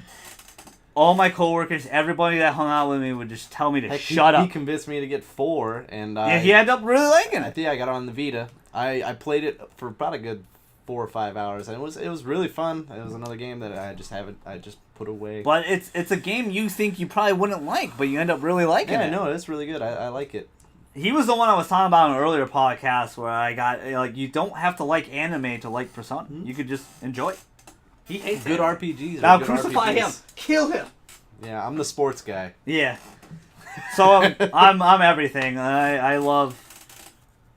All my coworkers, everybody that hung out with me would just tell me to shut up. He convinced me to get 4, and he ended up really liking it. I think I got it on the Vita. I played it for about a good 4 or 5 hours, and it was really fun. It was another game that I just put away. But it's a game you think you probably wouldn't like, but you end up really liking it. Yeah, I know, it's really good. I like it. He was the one I was talking about in an earlier podcast where I got, like, you don't have to like anime to like Persona. Mm-hmm. You could just enjoy it. He hates good anime. RPGs. Now crucify him. Kill him. Yeah, I'm the sports guy. Yeah. So I'm everything. I love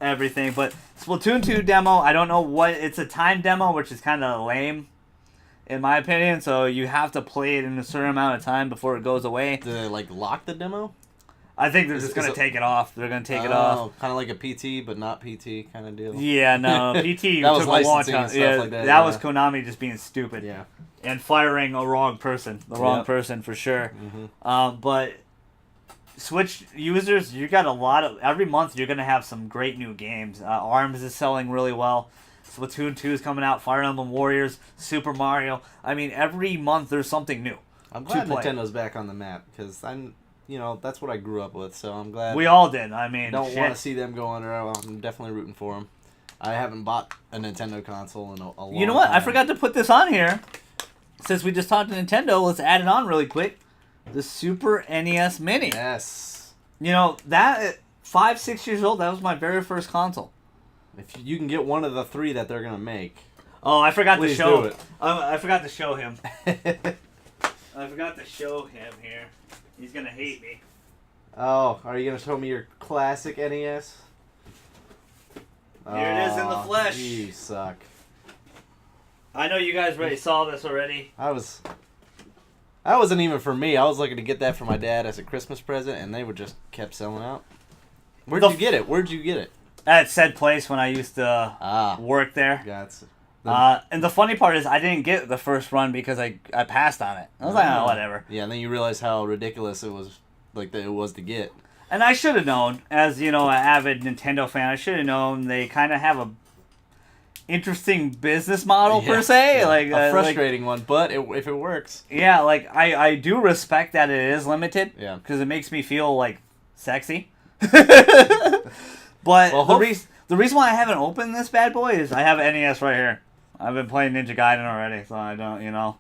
everything. But Splatoon 2 demo, I don't know what... It's a time demo, which is kind of lame, in my opinion. So you have to play it in a certain amount of time before it goes away. Do they, like, lock the demo? I think they're just going to take it off. They're going to take it off. Kind of like a PT, but not PT kind of deal. Yeah, no. PT that took was a long time. And stuff like that. That was Konami just being stupid. Yeah. And firing a wrong person. The wrong person, for sure. Mm-hmm. But Switch users, you got a lot of... Every month, you're going to have some great new games. ARMS is selling really well. Splatoon 2 is coming out. Fire Emblem Warriors. Super Mario. I mean, every month, there's something new. I'm glad Nintendo's back on the map, because that's what I grew up with, so I'm glad. We all did. I mean, don't want to see them go under. I'm definitely rooting for them. I haven't bought a Nintendo console in a long time. You know what? I forgot to put this on here. Since we just talked to Nintendo, let's add it on really quick. The Super NES Mini. Yes. That at 5-6 years old, that was my very first console. If you can get one of the 3 that they're gonna make. Oh, I forgot to show. Do it. I forgot to show him. I forgot to show him here. He's gonna hate me. Oh, are you gonna show me your classic NES? Here it is in the flesh. You suck. I know you guys already saw this already. That wasn't even for me. I was looking to get that for my dad as a Christmas present, and they were just kept selling out. Where'd you get it? At said place when I used to work there. Gotcha. And the funny part is I didn't get the first run because I passed on it. I was like, oh, whatever. Yeah, and then you realize how ridiculous it was, it was to get. And I should have known, as an avid Nintendo fan, I should have known they kind of have a interesting business model per se, like a frustrating one, but if it works. Yeah, like I do respect that it is limited. Yeah, because it makes me feel like sexy. But the reason why I haven't opened this bad boy is I have NES right here. I've been playing Ninja Gaiden already, so I don't,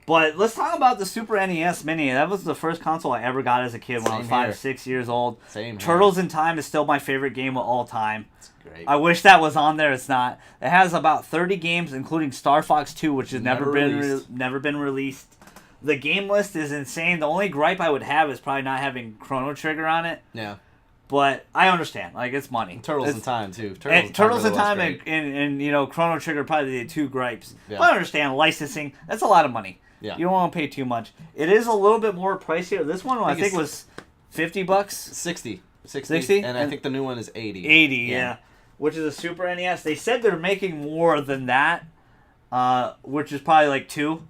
But let's talk about the Super NES Mini. That was the first console I ever got as a kid when I was 5-6 years old. Same here. Turtles in Time is still my favorite game of all time. It's great. I wish that was on there. It's not. It has about 30 games, including Star Fox 2, which has never been released. The game list is insane. The only gripe I would have is probably not having Chrono Trigger on it. Yeah. But I understand. Like, it's money. Turtles in Time, too. Turtles in Time and Chrono Trigger probably the 2 gripes. Yeah. But I understand. Licensing, that's a lot of money. Yeah. You don't want to pay too much. It is a little bit more pricier. This one, I think was $50. 60. 60? And I think the new one is 80. 80, yeah. Which is a Super NES. They said they're making more than that, which is probably like 2.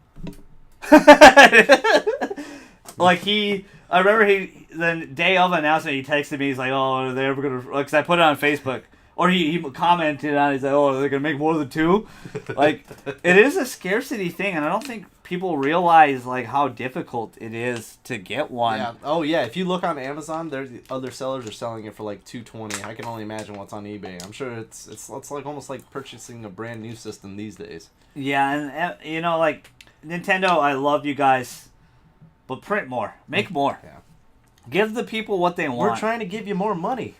I remember the day of announcement, he texted me. He's like, "Oh, are they ever gonna?" Because I put it on Facebook, or he commented on it. He's like, "Oh, are they gonna make more than 2?" Like, it is a scarcity thing, and I don't think people realize like how difficult it is to get one. Yeah. Oh yeah. If you look on Amazon, there's other sellers are selling it for like $220. I can only imagine what's on eBay. I'm sure it's like almost like purchasing a brand new system these days. Yeah, and like Nintendo, I love you guys. But print more. Make more. Yeah. Give the people what they want. We're trying to give you more money.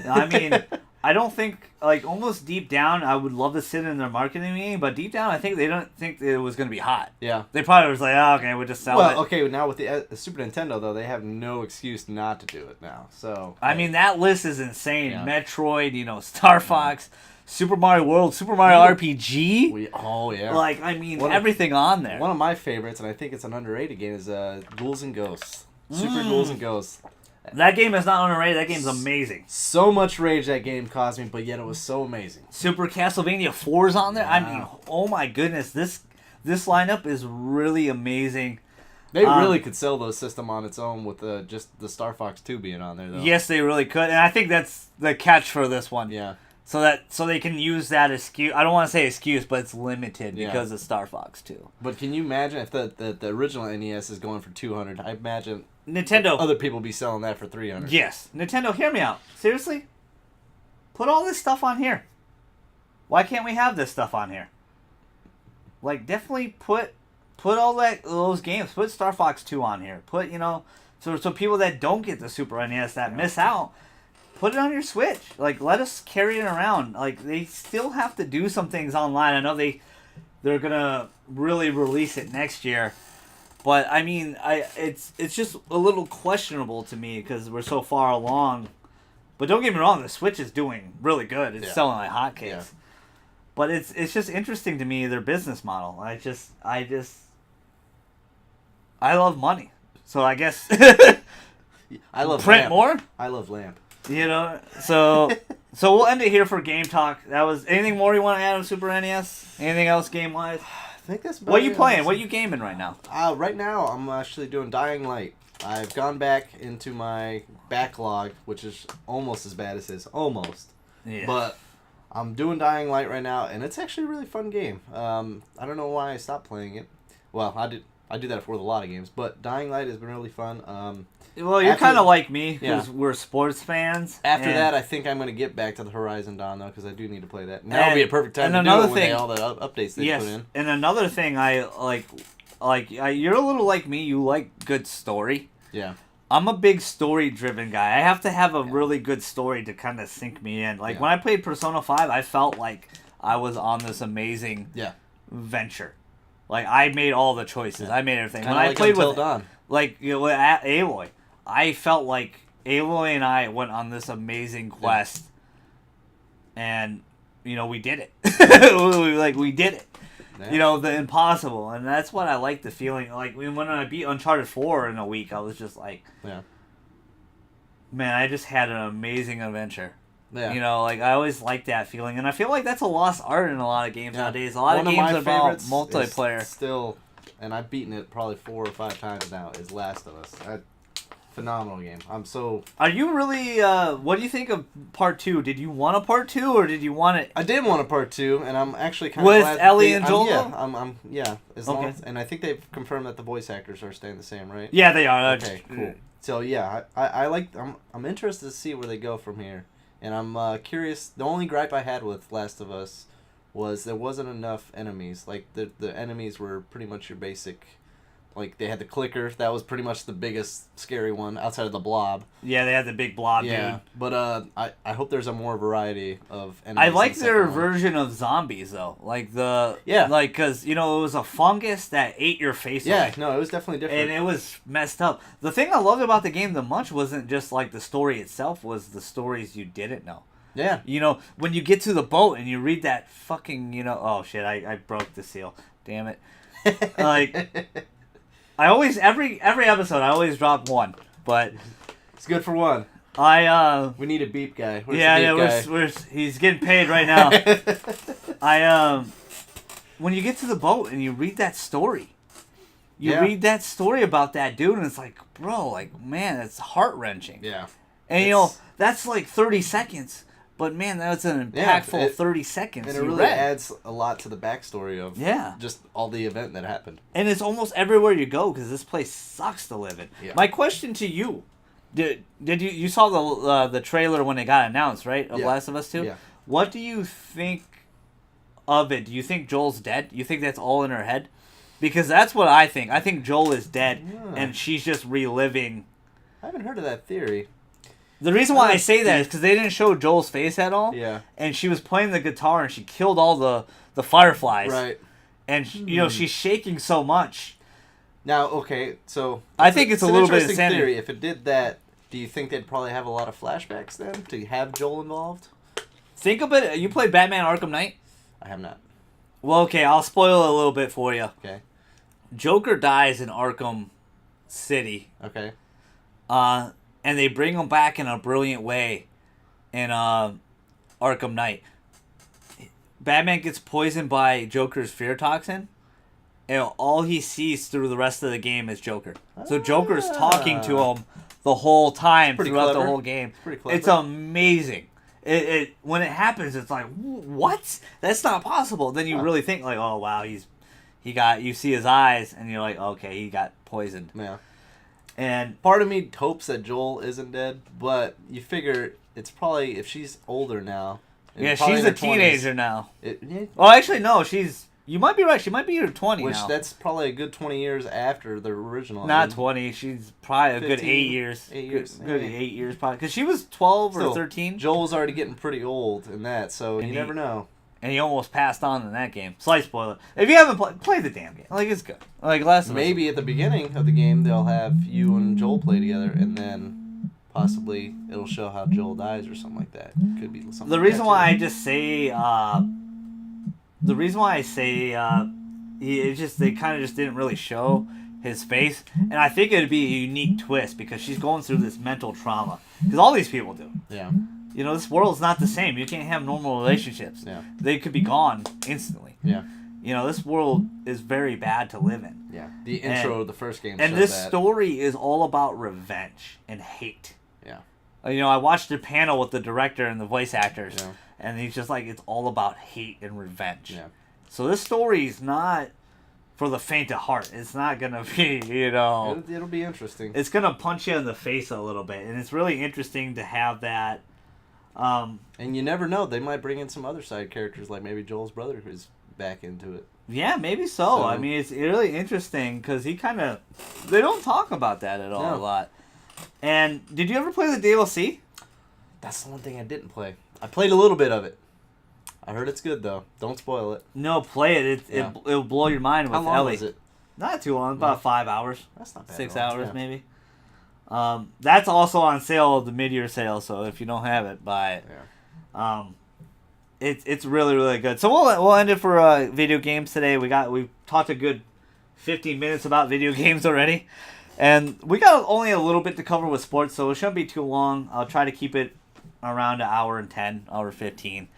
I mean, I don't think, like, almost deep down, I would love to sit in their marketing meeting, but deep down, I think they don't think it was going to be hot. Yeah. They probably was like, oh, okay, we'll just sell it. Well, okay, now with the Super Nintendo, though, they have no excuse not to do it now. So I mean, that list is insane. Yeah. Metroid, Star Fox, Super Mario World, Super Mario RPG. Oh, yeah. Like, I mean, everything on there. One of my favorites, and I think it's an underrated game, is Ghouls and Ghosts. Super Ghouls and Ghosts. That game is not underrated. That game's amazing. So much rage that game caused me, but yet it was so amazing. Super Castlevania 4 is on there. Yeah. I mean, oh my goodness, this lineup is really amazing. They really could sell the system on its own with just the Star Fox 2 being on there, though. Yes, they really could, and I think that's the catch for this one. Yeah. So they can use that excuse. I don't want to say excuse, but it's limited because of Star Fox 2. But can you imagine if the original NES is going for $200? I imagine Nintendo. other people be selling that for $300. Yes, Nintendo. Hear me out. Seriously, put all this stuff on here. Why can't we have this stuff on here? Like, definitely put all those games. Put Star Fox 2 on here. Put so people that don't get the Super NES that miss out. Put it on your Switch. Like, let us carry it around. Like, they still have to do some things online. I know they're gonna really release it next year, but I mean, it's just a little questionable to me because we're so far along. But don't get me wrong, the Switch is doing really good. It's selling like hotcakes. Yeah. But it's just interesting to me, their business model. I love money, so I guess I love print Lamp. more. I love Lamp. So we'll end it here for Game Talk. That was anything more you want to add on Super NES? Anything else game wise? I think that's about What are you it. playing? What are you gaming right now? Right now, I'm actually doing Dying Light. I've gone back into my backlog, which is almost as bad as his. Almost. Yeah. But I'm doing Dying Light right now, and it's actually a really fun game. I don't know why I stopped playing it. Well, I do that with a lot of games, but Dying Light has been really fun. Well, you're kind of like me because we're sports fans. After that, I think I'm going to get back to the Horizon Dawn, though, because I do need to play that. Now would be a perfect time to do it with all the updates they put in. And another thing I like you're a little like me. You like good story. Yeah. I'm a big story-driven guy. I have to have a really good story to kind of sink me in. Like, when I played Persona 5, I felt like I was on this amazing venture. Like, I made all the choices. I made everything. Kinda when like I played Until with Dawn. Like, with Aloy, I felt like Aloy and I went on this amazing quest, and we did it. we did it. Yeah. The impossible, and that's what I like the feeling. Like when I beat Uncharted 4 in a week, I was just like, man, I just had an amazing adventure. Yeah. I always like that feeling, and I feel like that's a lost art in a lot of games nowadays. A lot of games are about multiplayer. Still, and I've beaten it probably 4 or 5 times now. Is Last of Us. Phenomenal game. I'm so. Are you really? What do you think of Part 2? Did you want a Part 2 or did you want it? I did want a Part 2, and I'm actually kind of glad. With Ellie and Joel? As long as, and I think they've confirmed that the voice actors are staying the same, right? Yeah, they are. Okay, cool. So yeah, I like. I'm interested to see where they go from here, and I'm curious. The only gripe I had with Last of Us was there wasn't enough enemies. Like the enemies were pretty much your basic. Like, they had the clicker. That was pretty much the biggest scary one outside of the blob. Yeah, they had the big blob, dude. But I hope there's a more variety of enemies. I like their version of zombies, though. Like, because, it was a fungus that ate your face away. Yeah, no, it was definitely different. And it was messed up. The thing I loved about the game the much wasn't just, like, the story itself, was the stories you didn't know. Yeah. When you get to the boat and you read that fucking, oh, shit, I broke the seal. Damn it. Like... I always every episode I always drop one, but it's good for one. We need a beep guy. He's getting paid right now. When you get to the boat and you read that story, read that story about that dude, and it's like, bro, like, man, it's heart wrenching. Yeah, and that's like 30 seconds. But, man, that was an impactful 30 seconds. And it really adds a lot to the backstory of just all the event that happened. And it's almost everywhere you go because this place sucks to live in. Yeah. My question to you, did you saw the trailer when it got announced, right, of Last of Us 2? Yeah. What do you think of it? Do you think Joel's dead? Do you think that's all in her head? Because that's what I think. I think Joel is dead, and she's just reliving. I haven't heard of that theory. The reason why I say that is because they didn't show Joel's face at all. Yeah. And she was playing the guitar and she killed all the fireflies. Right. And, she's shaking so much. Now, okay, so... I think it's a little bit interesting theory. If it did that, do you think they'd probably have a lot of flashbacks then to have Joel involved? Think of it. You played Batman Arkham Knight? I have not. Well, okay, I'll spoil it a little bit for you. Okay. Joker dies in Arkham City. Okay. and they bring him back in a brilliant way in Arkham Knight. Batman gets poisoned by Joker's fear toxin, and all he sees through the rest of the game is Joker. So Joker's talking to him the whole time throughout the whole game. Pretty clever. It's amazing. It when it happens, it's like, what? That's not possible. Then you really think like, oh wow, you see his eyes, and you're like, okay, he got poisoned. Yeah. And part of me hopes that Joel isn't dead, but you figure it's probably, if she's older now. Yeah, she's a teenager 20s, now. Yeah. Well, actually, no, you might be right. She might be in her 20 Which now. that's probably a good 20 years after the original. Not 20. She's probably a 15, good 8 years. 8 years. Good 8 years, probably. Because she was 12 or 13. Joel's already getting pretty old in that, so you never know. And he almost passed on in that game. Slight spoiler. If you haven't play the damn game. Like, it's good. Like, Maybe at the beginning of the game, they'll have you and Joel play together, and then possibly it'll show how Joel dies or something like that. Could be something. The reason why I just say, they kind of just didn't really show his face, and I think it'd be a unique twist because she's going through this mental trauma. Because all these people do. Yeah. You know, this world's not the same. You can't have normal relationships. Yeah. They could be gone instantly. Yeah. You know, this world is very bad to live in. Yeah. The intro of the first game. And this story is all about revenge and hate. Yeah. You know, I watched a panel with the director and the voice actors, Yeah. and he's just like, it's all about hate and revenge. Yeah. So this story is not for the faint of heart. It's not going to be, you know... It'll be interesting. It's going to punch you in the face a little bit, and it's really interesting to have that... and you never know. They might bring in some other side characters, like maybe Joel's brother, who's back into it. Yeah, maybe so. I mean, it's really interesting because he kind of... They don't talk about that at all a lot. And did you ever play the DLC? That's the one thing I didn't play. I played a little bit of it. I heard it's good, though. Don't spoil it. No, play it. It'll blow your mind with Ellie. How long is it? Not too long. About 5 hours. That's not bad. 6 hours, maybe. That's also on sale, the mid-year sale, so if you don't have it, buy it. Yeah. It's really, really good. So we'll end it for video games today. We've talked a good 15 minutes about video games already. And we got only a little bit to cover with sports, so it shouldn't be too long. I'll try to keep it around an hour and 10, hour 15.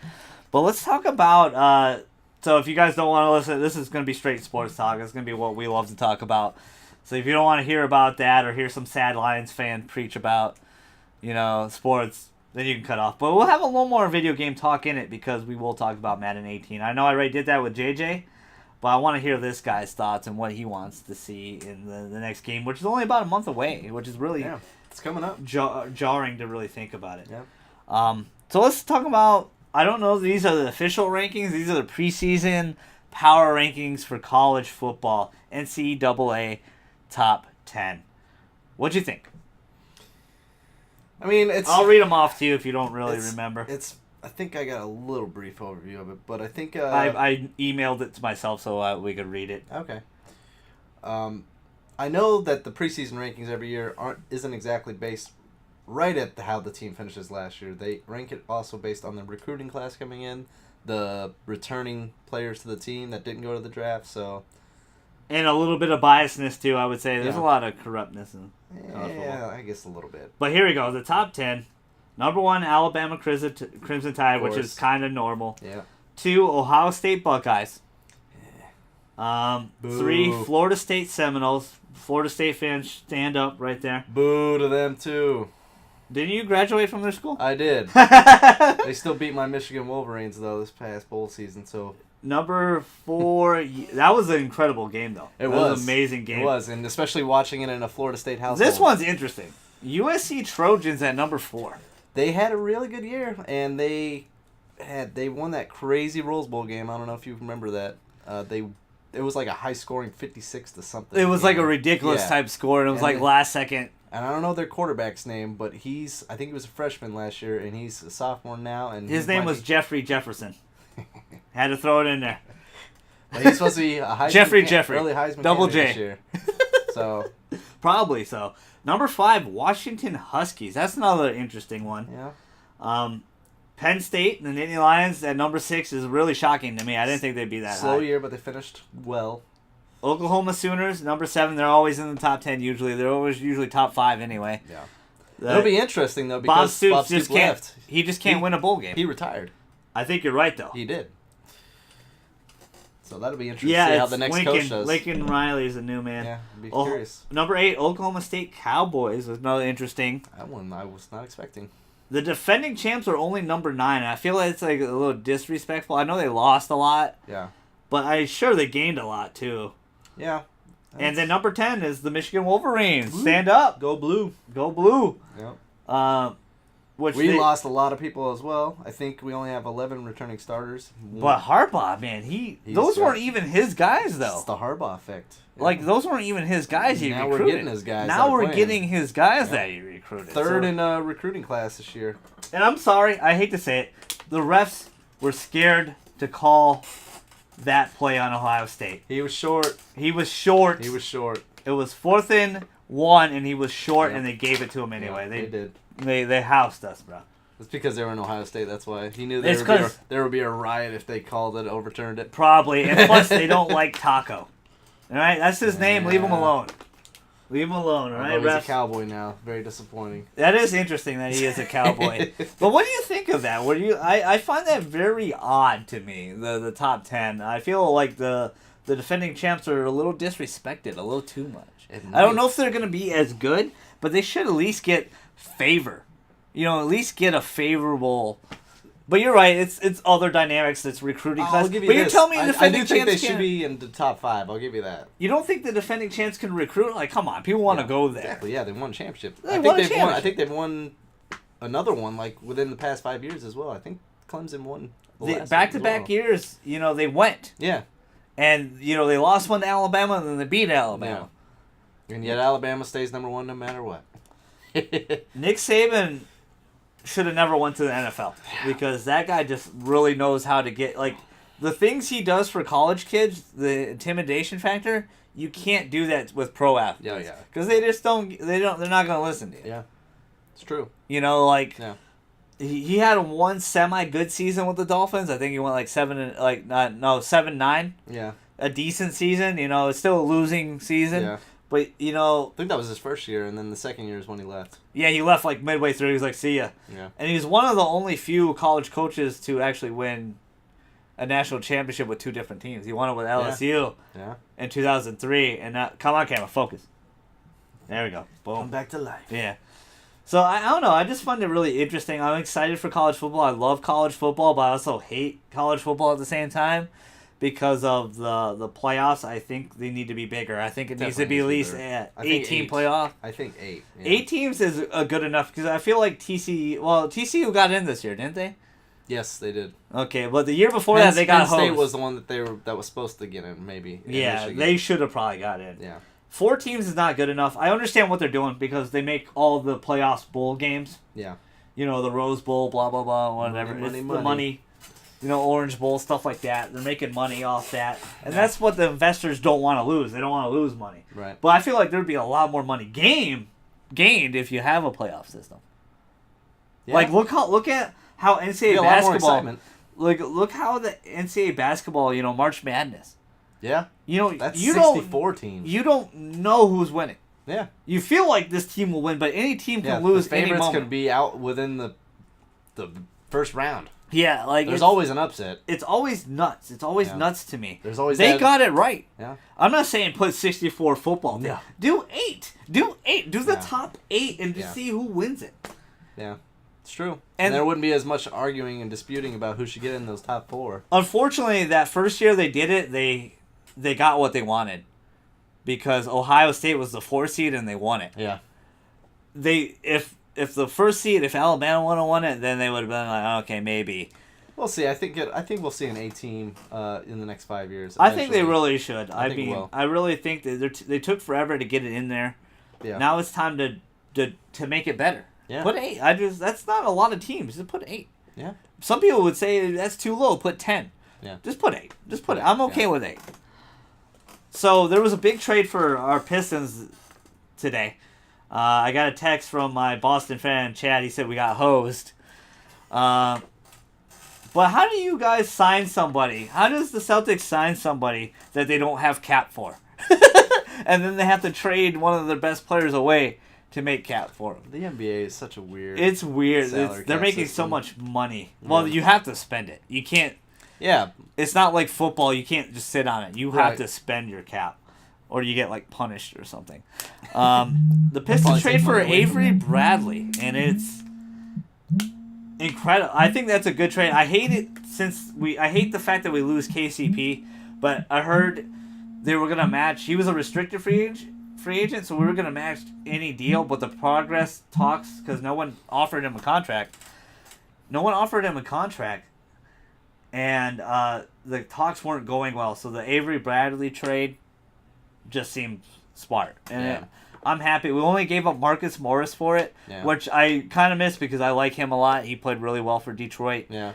But let's talk about... so if you guys don't want to listen, this is going to be straight sports talk. It's going to be what we love to talk about. So if you don't want to hear about that or hear some sad Lions fan preach about, you know, sports, then you can cut off. But we'll have a little more video game talk in it because we will talk about Madden 18. I know I already did that with JJ, but I want to hear this guy's thoughts and what he wants to see in the next game, which is only about a month away, which is really it's coming up. jarring to really think about it. Yeah. So let's talk about, I don't know, these are the official rankings. These are the preseason power rankings for college football, NCAA top 10. What'd you think? I mean, I'll read them off to you if you don't really remember. I think I got a little brief overview of it, but I think... I emailed it to myself so we could read it. Okay. I know that the preseason rankings every year isn't exactly based right at how the team finishes last year. They rank it also based on the recruiting class coming in, the returning players to the team that didn't go to the draft, so... And a little bit of biasness, too, I would say. There's a lot of corruptness in college football. Yeah, I guess a little bit. But here we go. The top 10. Number 1, Alabama Crimson Tide, which is kind of normal. Yeah. 2, Ohio State Buckeyes. Boo. 3, Florida State Seminoles. Florida State fans, stand up right there. Boo to them, too. Didn't you graduate from their school? I did. They still beat my Michigan Wolverines, though, this past bowl season, so... Number 4, that was an incredible game, though. It was an amazing game. It was, and especially watching it in a Florida State household. This one's interesting. USC Trojans at number 4. They had a really good year, and they won that crazy Rose Bowl game. I don't know if you remember that. It was like a high-scoring 56 to something. It was like a ridiculous type score, and it was like last second. And I don't know their quarterback's name, but I think he was a freshman last year, and he's a sophomore now. And his name was Jeffrey Jefferson. Had to throw it in there. But he's supposed to be a Heisman Jeffrey. early Heisman Double candidate J. This year. So probably so. Number 5, Washington Huskies. That's another interesting one. Yeah. Penn State, the Nittany Lions at number 6 is really shocking to me. I didn't think they'd be that high. Slow year, but they finished well. Oklahoma Sooners, number 7. They're always in the top 10 usually. They're always usually top 5 anyway. Yeah. It'll be interesting, though, because Bob Stoops just can't. left. He just can't win a bowl game. He retired. I think you're right, though. He did. So that'll be interesting to see how the next coach does. Lincoln Riley is a new man. Yeah, I'd be curious. Number 8, Oklahoma State Cowboys is another interesting. That one I was not expecting. The defending champs are only number 9. I feel like it's like a little disrespectful. I know they lost a lot. Yeah. But I'm sure they gained a lot, too. Yeah. And then number 10 is the Michigan Wolverines. Stand up. Go blue. Go blue. Yep. We lost a lot of people as well. I think we only have 11 returning starters. But Harbaugh, man, those weren't even his guys, though. It's the Harbaugh effect. Yeah. Like, those weren't even his guys he recruited. Now we're getting his guys. Now we're getting his guys that he recruited. Third in recruiting class this year. And I'm sorry, I hate to say it, the refs were scared to call that play on Ohio State. He was short. He was short. It was 4th and 1, and he was short, and they gave it to him anyway. Yeah, they did. They housed us, bro. It's because they were in Ohio State. That's why he knew there would be a riot if they called it, overturned it. Probably, and plus they don't like Taco. All right, that's his name. Leave him alone. Leave him alone. All right, he's a cowboy now. Very disappointing. That is interesting that he is a cowboy. But what do you think of that? I find that very odd to me. The top 10. I feel like the defending champs are a little disrespected, a little too much. I don't know if they're going to be as good, but they should at least get favor. At least get a favorable. But you're right. It's other dynamics. That's recruiting class. Give you but this. you're telling me the defending I do think champs they should be in the top 5. I'll give you that. You don't think the defending champs can recruit? Like, come on, people want to go there. Exactly. Yeah, they won a championship. I think they've won another one like within the past 5 years as well. I think Clemson won back-to-back years. They went. Yeah. And they lost one to Alabama, and then they beat Alabama. Yeah. And yet Alabama stays number 1 no matter what. Nick Saban should have never went to the NFL because that guy just really knows how to get the things he does for college kids, the intimidation factor. You can't do that with pro athletes. Yeah. Because they just don't. They're not going to listen to you. Yeah, it's true. Yeah. He had one semi good season with the Dolphins. I think he went 7-9. Yeah. A decent season. It's still a losing season. Yeah. But, I think that was his first year, and then the second year is when he left. Yeah, he left midway through. He was like, see ya. Yeah. And he was one of the only few college coaches to actually win a national championship with 2 different teams. He won it with LSU in 2003. And now, come on, camera, focus. There we go. Boom. Come back to life. Yeah. So, I don't know. I just find it really interesting. I'm excited for college football. I love college football, but I also hate college football at the same time. Because of the playoffs, I think they need to be bigger. I think it needs to be at least an 8-team playoff. I think 8. Yeah. 8 teams is good enough because I feel like TCU got in this year, didn't they? Yes, they did. Okay, but the year before that they got hosed. Penn State was the one that was supposed to get in, maybe. Yeah, they should have probably got in. Yeah. 4 teams is not good enough. I understand what they're doing because they make all the playoffs bowl games. Yeah. The Rose Bowl, blah blah blah, whatever. Money. The money. Orange Bowl, stuff like that. They're making money off that. And that's what the investors don't want to lose. They don't want to lose money. Right. But I feel like there'd be a lot more money gained if you have a playoff system. Yeah. Look at how NCAA basketball. Look how the NCAA basketball, March Madness. Yeah. That's 64 teams. You don't know who's winning. Yeah. You feel like this team will win, but any team can lose the any favorites moment. can be out within the first round. Yeah, there's always an upset. It's always nuts. It's always nuts to me. There's always they got it right. Yeah. I'm not saying put 64 football. Yeah. Do 8. Do the top 8 and just see who wins it. Yeah. It's true. And there wouldn't be as much arguing and disputing about who should get in those top 4. Unfortunately, that first year they did it, they got what they wanted. Because Ohio State was the 4 seed and they won it. Yeah. If the first seed, if Alabama would have won it, then they would have been like, okay, maybe. We'll see. I think we'll see an 8-team in the next 5 years. Eventually. I think they really should. I really think that they took forever to get it in there. Yeah. Now it's time to make it better. Yeah. Put 8. That's not a lot of teams. Just put 8. Yeah. Some people would say that's too low. Put 10. Yeah. Just put 8. Just put it. I'm okay with 8. So there was a big trade for our Pistons today. I got a text from my Boston fan, Chad. He said we got hosed. But how do you guys sign somebody? How does the Celtics sign somebody that they don't have cap for? And then they have to trade one of their best players away to make cap for him. The NBA is such a weird. It's weird. They're making system. so much money. Well, you have to spend it. You can't. Yeah. It's not like football. You can't just sit on it. You Right. have to spend your cap, or you get like punished or something. The Pistons trade for Avery Bradley, and it's incredible. I think that's a good trade. I hate it I hate the fact that we lose KCP, but I heard they were gonna match. He was a restricted free agent, so we were gonna match any deal. But the progress talks, because no one offered him a contract. And the talks weren't going well. So the Avery Bradley trade just seemed smart, and I'm happy. We only gave up Marcus Morris for it, which I kind of miss because I like him a lot. He played really well for Detroit. Yeah.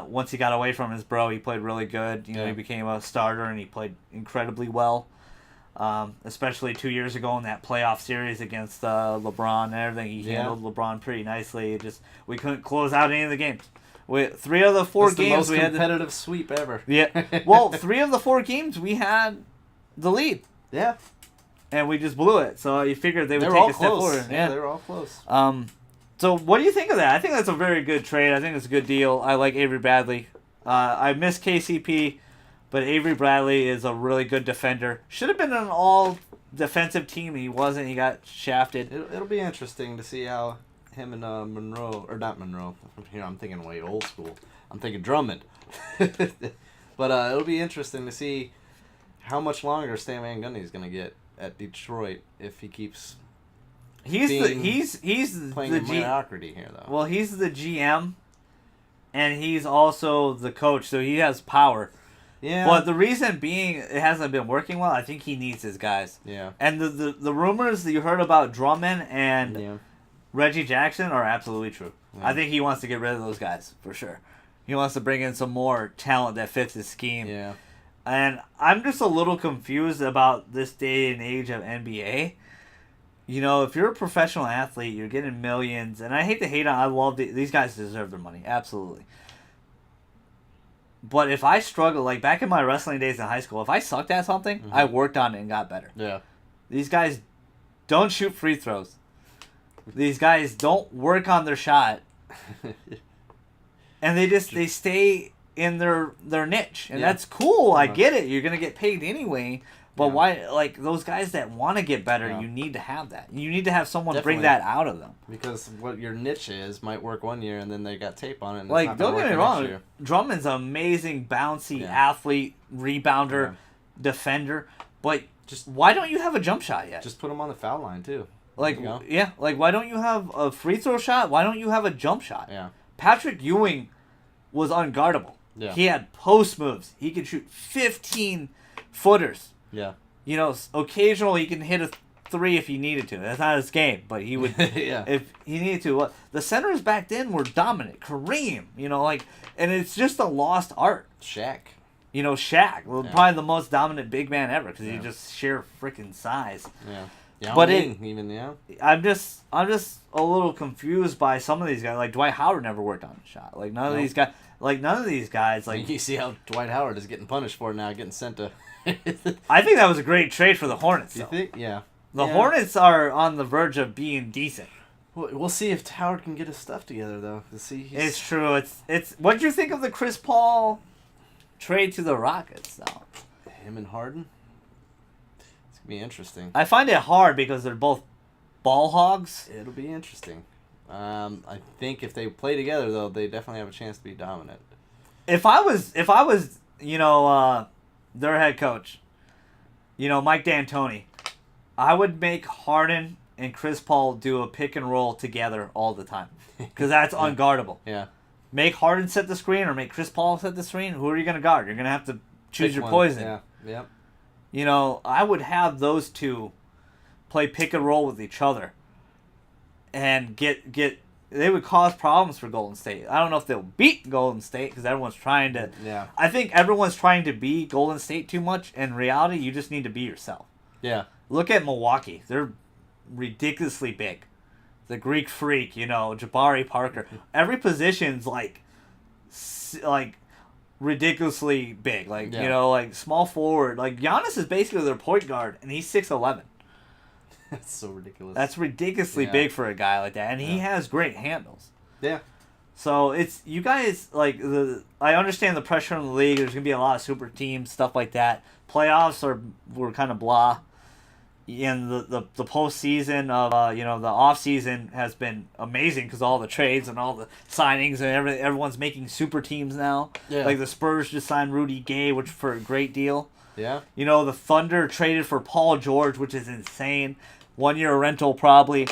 Once he got away from his bro, he played really good. You know, he became a starter and he played incredibly well. Especially 2 years ago in that playoff series against LeBron and everything, he handled LeBron pretty nicely. We couldn't close out any of the games. With 3 of the 4 games, we had the most competitive sweep ever. Yeah. Well, 3 of the 4 games we had the lead. Yeah. And we just blew it. So you figured they would take a step forward. Yeah, they were all close. So what do you think of that? I think that's a very good trade. I think it's a good deal. I like Avery Bradley. I miss KCP, but Avery Bradley is a really good defender. Should have been an all-defensive team. He wasn't. He got shafted. It'll be interesting to see how him and Monroe, or not Monroe. Here I'm thinking way old school. I'm thinking Drummond. But it'll be interesting to see how much longer Stan Van Gundy is going to get at Detroit if he keeps. He's playing the in mediocrity here, though. Well, he's the GM, and he's also the coach, so he has power. Yeah. But the reason being it hasn't been working well, I think he needs his guys. Yeah. And the rumors that you heard about Drummond and Reggie Jackson are absolutely true. Yeah. I think he wants to get rid of those guys, for sure. He wants to bring in some more talent that fits his scheme. Yeah. And I'm just a little confused about this day and age of NBA. You know, if you're a professional athlete, you're getting millions, and I hate to hate on. I love these guys deserve their money, absolutely. But if I struggle, like back in my wrestling days in high school, if I sucked at something, I worked on it and got better. Yeah. These guys don't shoot free throws. These guys don't work on their shot, and they stay in their niche, and that's cool. I get it. You're gonna get paid anyway. But why, like, those guys that want to get better, you need to have that. You need to have someone bring that out of them. Because what your niche is might work one year, and then they got tape on it. And like, it's not don't get me wrong, Drummond's an amazing, bouncy athlete, rebounder, defender. But just why don't you have a jump shot yet? Just put him on the foul line, too. Like, like, why don't you have a free throw shot? Why don't you have a jump shot? Yeah. Patrick Ewing was unguardable. Yeah. He had post moves. He could shoot 15-footers. Yeah. You know, occasionally he can hit a 3 if he needed to. That's not his game, but he would if he needed to. The centers back then were dominant. Kareem, you know, like, and it's just a lost art. Shaq. You know, Shaq. Well, probably the most dominant big man ever because he just sheer freaking size. Yeah. But I'm just a little confused by some of these guys. Like Dwight Howard never worked on a shot. Like none of these guys. Like you see how Dwight Howard is getting punished for it now, getting sent to. I think that was a great trade for the Hornets. You think? Yeah. The Hornets are on the verge of being decent. We'll see if Howard can get his stuff together, though. It's true. It's. What do you think of the Chris Paul trade to the Rockets, though? Him and Harden. It's gonna be interesting. I find it hard because they're both ball hogs. It'll be interesting. I think if they play together, though, they definitely have a chance to be dominant. If I was, you know, their head coach, you know, Mike D'Antoni, I would make Harden and Chris Paul do a pick and roll together all the time because that's unguardable. Yeah. Make Harden set the screen or make Chris Paul set the screen. Who are you going to guard? You're going to have to choose your poison. Yeah. Yep. You know, I would have those two play pick and roll with each other and get they would cause problems for Golden State. I don't know if they'll beat Golden State because everyone's trying to. Yeah. I think everyone's trying to be Golden State too much. In reality, you just need to be yourself. Yeah. Look at Milwaukee. They're ridiculously big. The Greek Freak, you know, Jabari Parker. Every position's like ridiculously big. Like, Yeah. you know, like small forward. Like, Giannis is basically their point guard, and he's 6'11". That's so ridiculous. That's ridiculously Yeah. big for a guy like that, and he Yeah. has great handles. Yeah. So it's you guys like I understand the pressure in the league. There's gonna be a lot of super teams, stuff like that. Playoffs were kind of blah, and the postseason of the off season has been amazing because all the trades and all the signings and everyone's making super teams now. Yeah. Like the Spurs just signed Rudy Gay, which for a great deal. Yeah. You know, the Thunder traded for Paul George, which is insane. 1 year rental probably.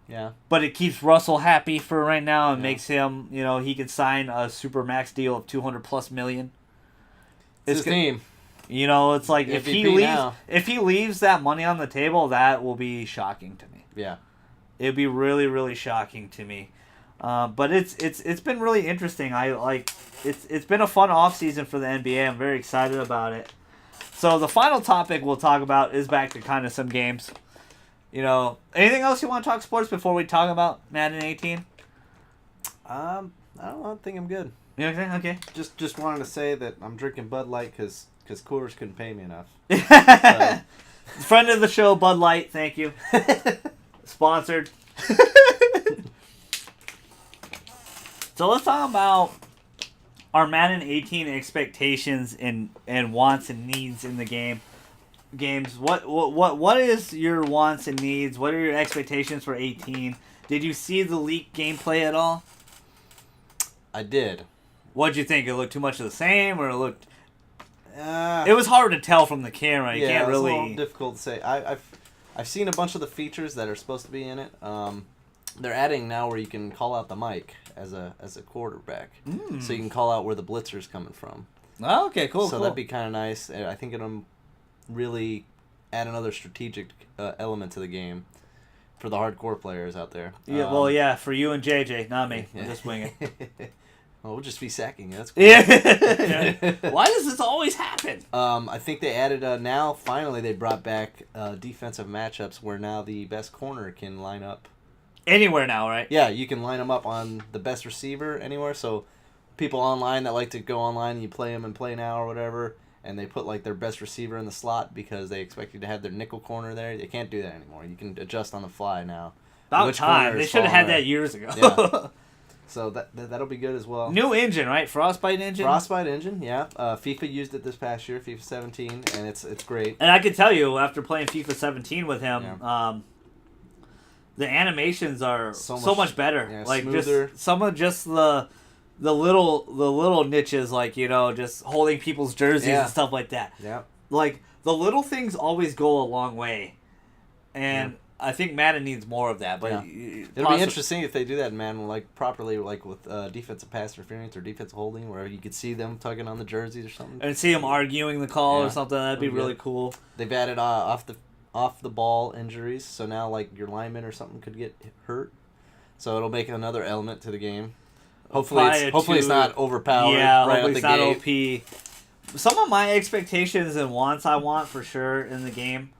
Yeah. But it keeps Russell happy for right now and Yeah. makes him, he can sign a super max deal of $200+ million. It's his team. You know, it's like if MVP he leaves that money on the table, that will be shocking to me. Yeah. It'd be really, really shocking to me. But it's been really interesting. It's been a fun offseason for the NBA. I'm very excited about it. So the final topic we'll talk about is back to kind of some games. You know, anything else you want to talk sports before we talk about Madden 18? I don't know. I think I'm good. You okay? Okay. Just wanted to say that I'm drinking Bud Light because Coors couldn't pay me enough. Friend of the show, Bud Light. Thank you. Sponsored. So let's talk about our Madden 18 expectations and wants and needs in the games. What is your wants and needs? What are your expectations for 18? Did you see the leaked gameplay at all? I did. What'd you think? It looked too much of the same, or it looked? It was hard to tell from the camera. You can't really. It's a little difficult to say. I've seen a bunch of the features that are supposed to be in it. They're adding now where you can call out the mic as a quarterback, so you can call out where the blitzer's coming from. Oh, okay, cool. So that'd be kind of nice. I think it'll really add another strategic element to the game for the hardcore players out there. Yeah, for you and JJ, not me. I'm just winging it. Well, we'll just be sacking you. That's cool. Yeah. Why does this always happen? I think they added now. Finally, they brought back defensive matchups where now the best corner can line up anywhere now, right? Yeah, you can line them up on the best receiver anywhere. So people online that like to go online and you play them and play now or whatever, and they put like their best receiver in the slot because they expect you to have their nickel corner there. They can't do that anymore. You can adjust on the fly now. About time. They should have had that years ago. Yeah. So that'll be good as well. New engine, right? Frostbite engine? Frostbite engine, yeah. FIFA used it this past year, FIFA 17, and it's great. And I can tell you, after playing FIFA 17 with him, the animations are so much better. Yeah, like smoother. Just some of just the little niches, like just holding people's jerseys and stuff like that. Yeah. Like the little things always go a long way, and I think Madden needs more of that. But it'll be interesting if they do that in Madden, like properly, like with defensive pass interference or defensive holding, where you could see them tugging on the jerseys or something, and see them arguing the call or something. That'd be really cool. They've added off the ball injuries, so now like your lineman or something could get hurt, so it'll make another element to the game. Hopefully it's not overpowered. Yeah, right hopefully out the it's not OP. Some of my expectations and wants I want for sure in the game.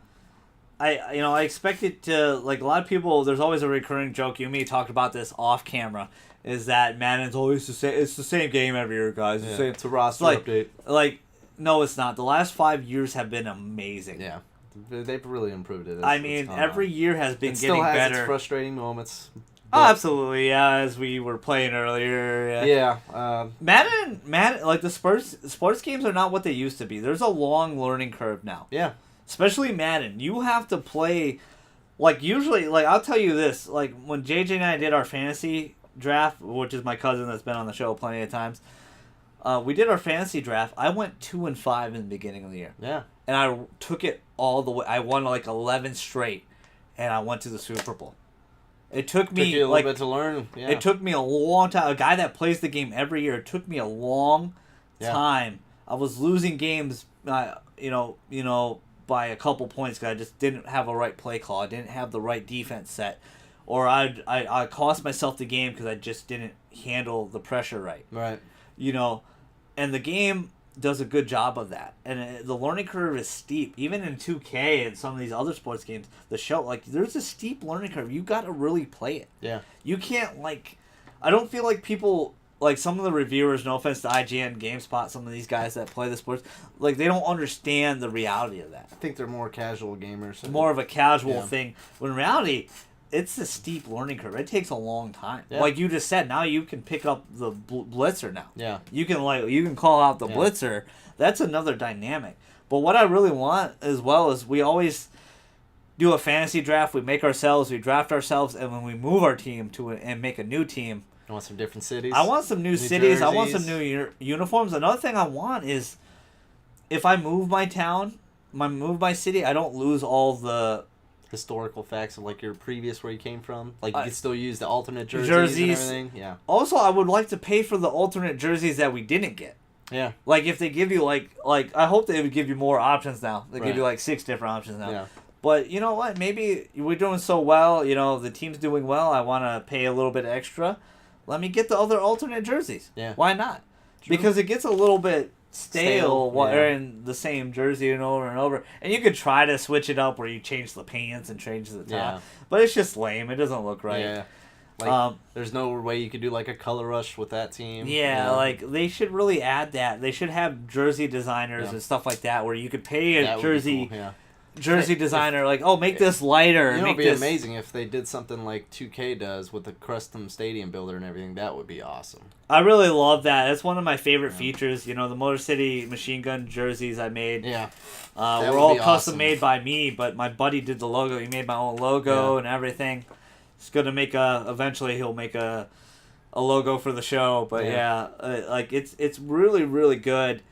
I expect it to, like a lot of people, there's always a recurring joke, you and me talked about this off camera, is that Madden's always the same, it's the same game every year, guys. It's a roster update. Like, no, it's not. The last 5 years have been amazing. Yeah. They've really improved it. Every year has been getting still has better. Its frustrating moments. Oh, absolutely, yeah, as we were playing earlier. Yeah. Madden, like the sports games are not what they used to be. There's a long learning curve now. Yeah. Especially Madden. You have to play, like, usually, like, I'll tell you this, like, when JJ and I did our fantasy draft, which is my cousin that's been on the show plenty of times, we did our fantasy draft. I went 2-5 in the beginning of the year. Yeah. And I took it all the way. I won, like, 11 straight, and I went to the Super Bowl. It took me you a little bit to learn. Yeah. It took me a long time. A guy that plays the game every year. It took me a long time. I was losing games, by a couple points because I just didn't have a right play call. I didn't have the right defense set, or I cost myself the game because I just didn't handle the pressure right. Right. And the game does a good job of that. And the learning curve is steep. Even in 2K and some of these other sports games, there's a steep learning curve. You got to really play it. Yeah. You can't, I don't feel like people, like some of the reviewers, no offense to IGN, GameSpot, some of these guys that play the sports, like they don't understand the reality of that. I think they're more casual gamers. More of a casual thing. When in reality, it's a steep learning curve. It takes a long time. Yeah. Like you just said, now you can pick up the blitzer now. Yeah. You can call out the blitzer. That's another dynamic. But what I really want as well is we always do a fantasy draft. We we draft ourselves, and when we move our team and make a new team. I want some different cities. I want some new cities. Jerseys. I want some new uniforms. Another thing I want is if I move my city, I don't lose all the historical facts of like your previous where you came from. Like you can still use the alternate jerseys and everything. Yeah. Also, I would like to pay for the alternate jerseys that we didn't get. Yeah. Like if they give you like I hope they would give you more options now. They give you like 6 different options now. Yeah. But you know what? Maybe we're doing so well. You know the team's doing well. I want to pay a little bit extra. Let me get the other alternate jerseys. Yeah. Why not? True. Because it gets a little bit stale while they're in the same jersey and over. And you could try to switch it up where you change the pants and change the top. Yeah. But it's just lame. It doesn't look right. Yeah. Like, there's no way you could do like a color rush with that team. Yeah, like they should really add that. They should have jersey designers and stuff like that where you could pay a jersey designer like, oh, make this lighter. It would be amazing if they did something like 2K does with a custom stadium builder and everything. That would be awesome. I really love that. It's one of my favorite features. You know, the Motor City machine gun jerseys I made. Yeah. Were all custom made by me, but my buddy did the logo. He made my own logo and everything. He's gonna make eventually he'll make a logo for the show. But like it's really, really good.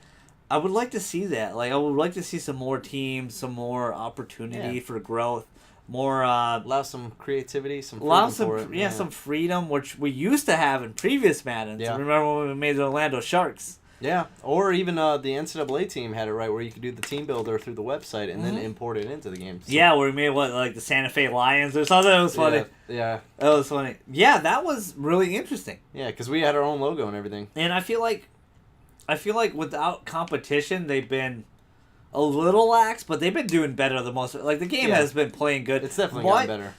I would like to see that. Like I would like to see some more teams, some more opportunity for growth, more allow some creativity, some freedom for it. Some freedom, which we used to have in previous Maddens. Yeah. Remember when we made the Orlando Sharks? Yeah, or even the NCAA team had it right where you could do the team builder through the website and then import it into the game. So, yeah, where we made like the Santa Fe Lions or something. It was funny. Yeah. That was funny. Yeah, that was really interesting. Yeah, because we had our own logo and everything. And I feel like without competition, they've been a little lax, but they've been doing better the most. Like the game has been playing good. It's definitely gotten better.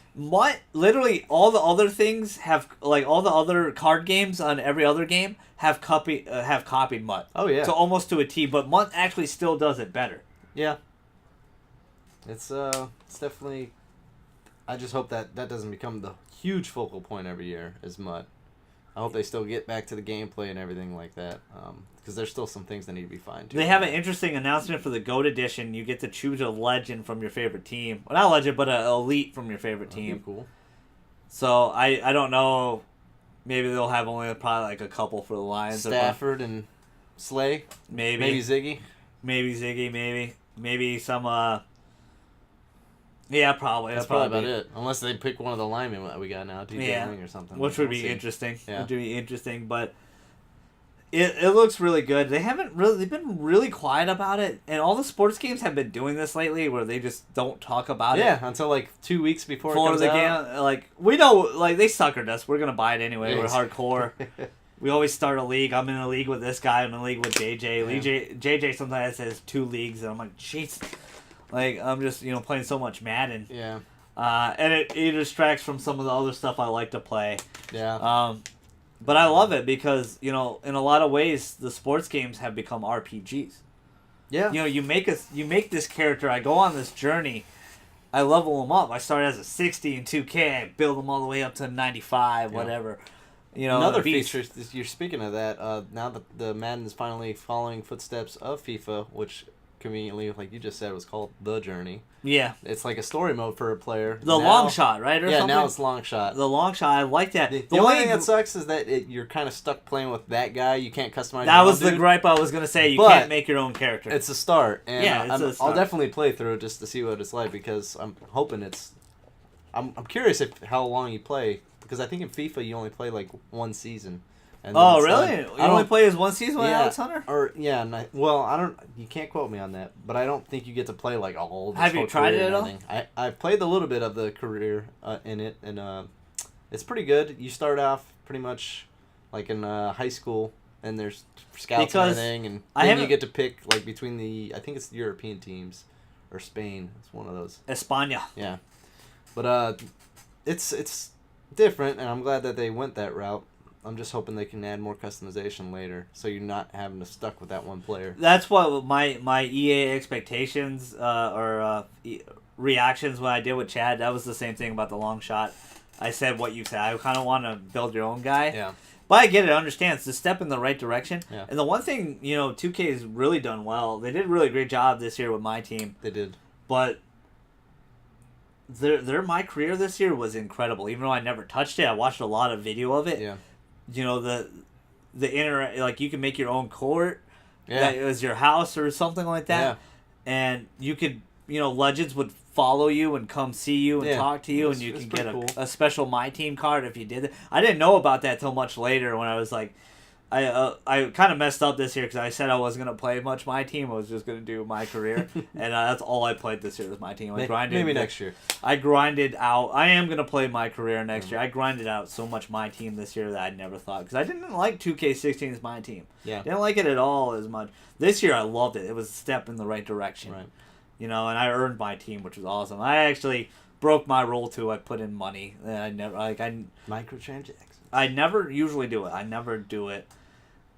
Literally all the other things have all the other card games on every other game have copied Mutt. Oh yeah. So almost to a T, but Mutt actually still does it better. Yeah. It's definitely. I just hope that doesn't become the huge focal point every year as Mutt. I hope they still get back to the gameplay and everything like that. Because there's still some things that need to be fine-tuned. They have an interesting announcement for the GOAT edition. You get to choose a legend from your favorite team. Well, not a legend, but an elite from your favorite team. Cool. So I don't know. Maybe they'll have only probably like a couple for the Lions. Stafford and Slay. Maybe Ziggy. Maybe some. Yeah, probably. That's probably about it. Unless they pick one of the linemen that we got now, DJ Ring or something. Which would be interesting. Yeah. Would be interesting, but it looks really good. They've been really quiet about it, and all the sports games have been doing this lately, where they just don't talk about it. Yeah, until like 2 weeks before it comes out. Game, like we know, like they suckered us. We're gonna buy it anyway. We're hardcore. We always start a league. I'm in a league with this guy. I'm in a league with JJ. Yeah. JJ sometimes has 2 leagues, and I'm like, jeez. Like, I'm just, playing so much Madden. Yeah. And it distracts from some of the other stuff I like to play. Yeah. But I love it because, in a lot of ways, the sports games have become RPGs. Yeah. You make this character. I go on this journey. I level them up. I start as a 60 in 2K. I build them all the way up to 95, whatever. Another feature, you're speaking of that, now that the Madden is finally following footsteps of FIFA, which conveniently, like you just said, was called The Journey. Yeah. It's like a story mode for a player. The long shot, right? Something? Now it's long shot. The long shot, I like that. The only thing that sucks is that you're kind of stuck playing with that guy. You can't customize That was the gripe I was going to say. You can't make your own character. It's a start. And I'll definitely play through it just to see what it's like because I'm hoping I'm curious how long you play because I think in FIFA you only play like one season. Really? You only play as one season with Alex Hunter? You can't quote me on that, but I don't think you get to play like all. Have you tried it at all? I've played a little bit of the career in it, and it's pretty good. You start off pretty much like in high school, and there's scouts and everything, and then you get to pick like between I think it's the European teams, or Spain. It's one of those. España. Yeah, but it's different, and I'm glad that they went that route. I'm just hoping they can add more customization later, so you're not having to stuck with that one player. That's what my EA expectations reactions when I did with Chad. That was the same thing about the long shot. I said what you said. I kind of want to build your own guy. Yeah. But I get it. I understand. It's a step in the right direction. Yeah. And the one thing, 2K has really done well. They did a really great job this year with my team. They did. But their My Career this year was incredible. Even though I never touched it, I watched a lot of video of it. Yeah. Like you can make your own court. Yeah. That was your house or something like that. Yeah. And you could, legends would follow you and come see you and talk to you, and you can get a special My Team card if you did it. I didn't know about that till much later when I was like, I kind of messed up this year because I said I wasn't going to play much My Team. I was just going to do My Career, and that's all I played this year was My Team. Maybe next year. I grinded out. I am going to play My Career next year. I grinded out so much My Team this year that I never thought, because I didn't like 2K16's My Team. Yeah. Didn't like it at all as much. This year I loved it. It was a step in the right direction. Right. And I earned My Team, which was awesome. I actually broke my rule too. I put in money, and I never microtransactions. I never usually do it. I never do it,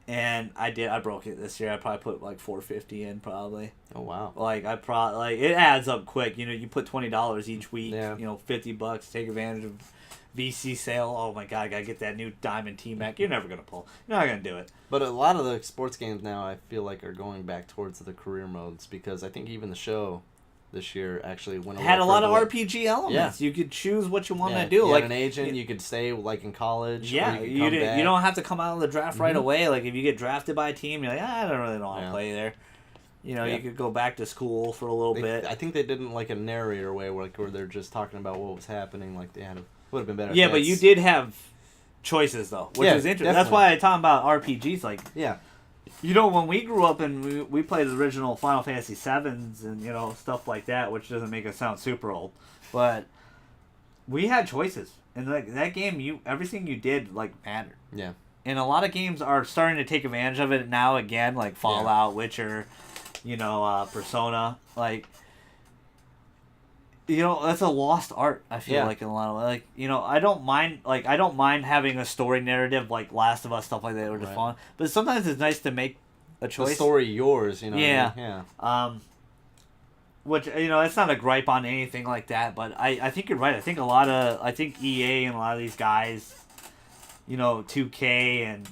and I did. I broke it this year. I probably put like $4.50 in probably. Oh wow! It adds up quick. You put $20 each week. Yeah. $50. Take advantage of VC sale. Oh my god! I gotta get that new Diamond T-Mac. You're never gonna pull. You're not gonna do it. But a lot of the sports games now, I feel like, are going back towards the career modes, because I think even the show this year actually had a lot of RPG elements. Yeah. You could choose what you want to do. You like had an agent, you could stay like in college. Yeah, or you don't have to come out of the draft right away. Like if you get drafted by a team, you're like, I don't really want to play there. You could go back to school for a little bit. I think they didn't like a narrator way, where they're just talking about what was happening. Like would have been better. Yeah, but you did have choices though, which was interesting. Definitely. That's why I talk about RPGs. Like, yeah. When we grew up and we played the original Final Fantasy VIIs and, stuff like that, which doesn't make us sound super old, but we had choices. And like that game, everything you did, like, mattered. Yeah. And a lot of games are starting to take advantage of it now again, like Fallout, Witcher, Persona. Like, that's a lost art, I feel like, in a lot of ways. Like, I don't mind having a story narrative like Last of Us, stuff like that, or just fun. But sometimes it's nice to make a choice. The story yours, Yeah. What I mean? Yeah. Which, it's not a gripe on anything like that, but I think you're right. I think EA and a lot of these guys, 2K and,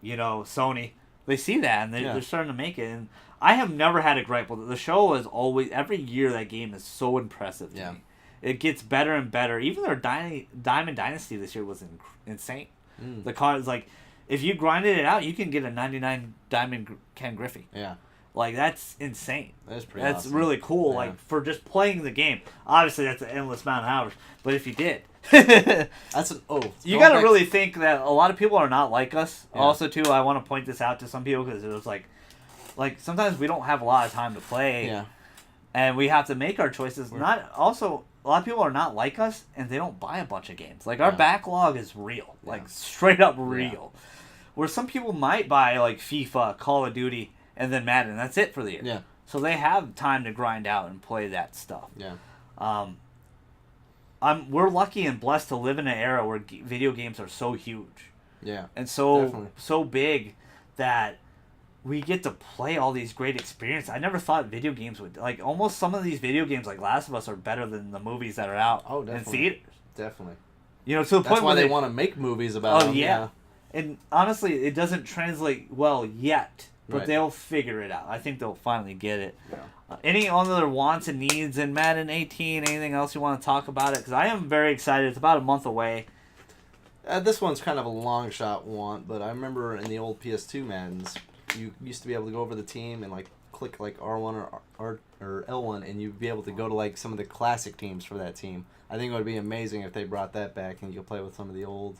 Sony, they see that and they're starting to make it. And I have never had a gripe with it. The show is always, every year that game is so impressive to me. It gets better and better. Even their Diamond Dynasty this year was insane. The cards, like, if you grinded it out, you can get a 99 Diamond Ken Griffey. Yeah. Like, that's insane. That's pretty That's awesome. really cool, Yeah. like, for just playing the game. Obviously, that's an endless amount of hours. But if you did... You got to really think that a lot of people are not like us. Yeah. Also, too, I want to point this out to some people, because it was like, sometimes we don't have a lot of time to play. Yeah. And we have to make our choices. A lot of people are not like us, and they don't buy a bunch of games. Like, our backlog is real. Like, straight up real. Yeah. Where some people might buy, like, FIFA, Call of Duty, and then Madden. That's it for the year. Yeah. So they have time to grind out and play that stuff. Yeah. We're lucky and blessed to live in an era where video games are so huge. Yeah. And so definitely. So big that we get to play all these great experiences. I never thought video games would, like, almost some of these video games like Last of Us are better than the movies that are out in theaters. Definitely. To the point That's why where they want to make movies about them. Yeah. And honestly, it doesn't translate well yet, but they'll figure it out. I think they'll finally get it. Yeah. Any other wants and needs in Madden 18? Anything else you want to talk about it? Because I am very excited. It's about a month away. This one's kind of a long shot want, but I remember in the old PS2 Maddens, you used to be able to go over the team and like click like R1 or L1, and you'd be able to go to like some of the classic teams for that team. I think it would be amazing if they brought that back and you could play with some of the old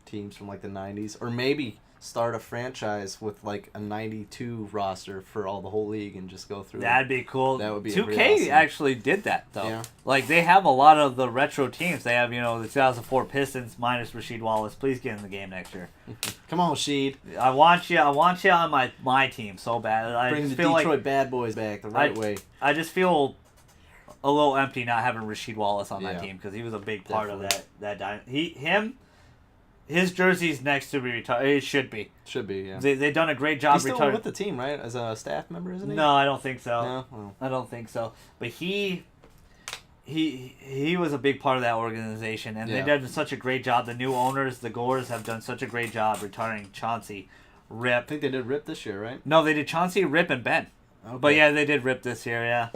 teams from like the 90s, or maybe start a franchise with like a 92 roster for the whole league and just go through. That'd be cool. That would be 2K awesome. actually did that though. Yeah. Like they have a lot of the retro teams. They have, the 2004 Pistons minus Rasheed Wallace. Please get in the game next year. Come on, Rasheed. I want you on my team so bad. I Bring just the feel Detroit Bad Boys back the right way. I just feel a little empty not having Rasheed Wallace on that Yeah. team, because he was a big part of that. Him his jersey's next to be retired. It should be. Should be, yeah. They've done a great job He's still retiring. with the team, right? As a staff member, isn't he? No, I don't think so. No? Oh. I don't think so. But he was a big part of that organization, and they did such a great job. The new owners, the Gores, have done such a great job retiring Chauncey, Rip. I think they did Rip this year, right? No, they did Chauncey, Rip, and Ben. Okay. But yeah, they did Rip this year, yeah.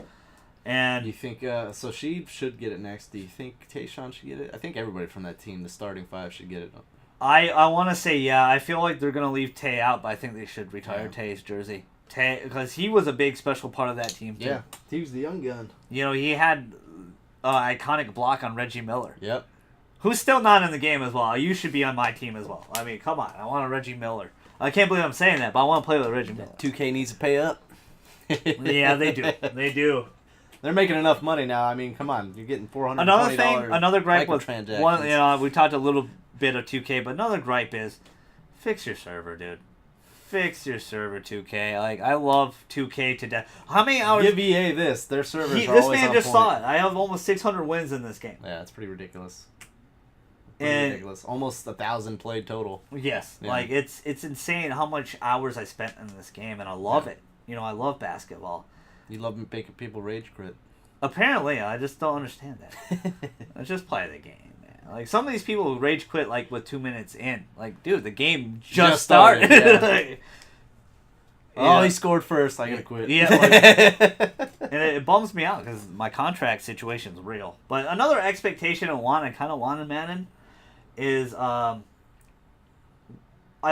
And Do you think, so she should get it next. Do you think Tayshaun should get it? I think everybody from that team, the starting 5, should get it. I want to say, yeah, I feel like they're going to leave Tay out, but I think they should retire Yeah. Tay's jersey. Tay, because he was a big special part of that team, too. Yeah, he was the young gun. You know, he had an iconic block on Reggie Miller. Yep. Who's still not in the game as well. You should be on my team as well. I mean, come on. I want a Reggie Miller. I can't believe I'm saying that, but I want to play with Reggie Miller. 2K needs to pay up. Yeah, they do. They do. They're making enough money now. I mean, come on. You're getting $420. Another gripe was microtransactions. one. You know, we talked a little bit of 2K, but another gripe is fix your server, dude. Fix your server, 2K. Like, I love 2K to death. How many hours? Give EA this. Their servers are This always man on just point. saw it. I have almost 600 wins in this game. Yeah, it's pretty ridiculous. And Ridiculous. Almost 1,000 played total. yes, Yeah. like it's insane how much hours I spent in this game, and I love it. You know, I love basketball. You love making people rage quit. Apparently, I just don't understand that. Let's just play the game, man. Like, some of these people who rage quit, like, with 2 minutes in. Like, dude, the game just started. yeah. Like, Oh, he scored first. I gotta quit. Yeah, and it bums me out because my contract situation's real. But another expectation I kind of want in Madden is I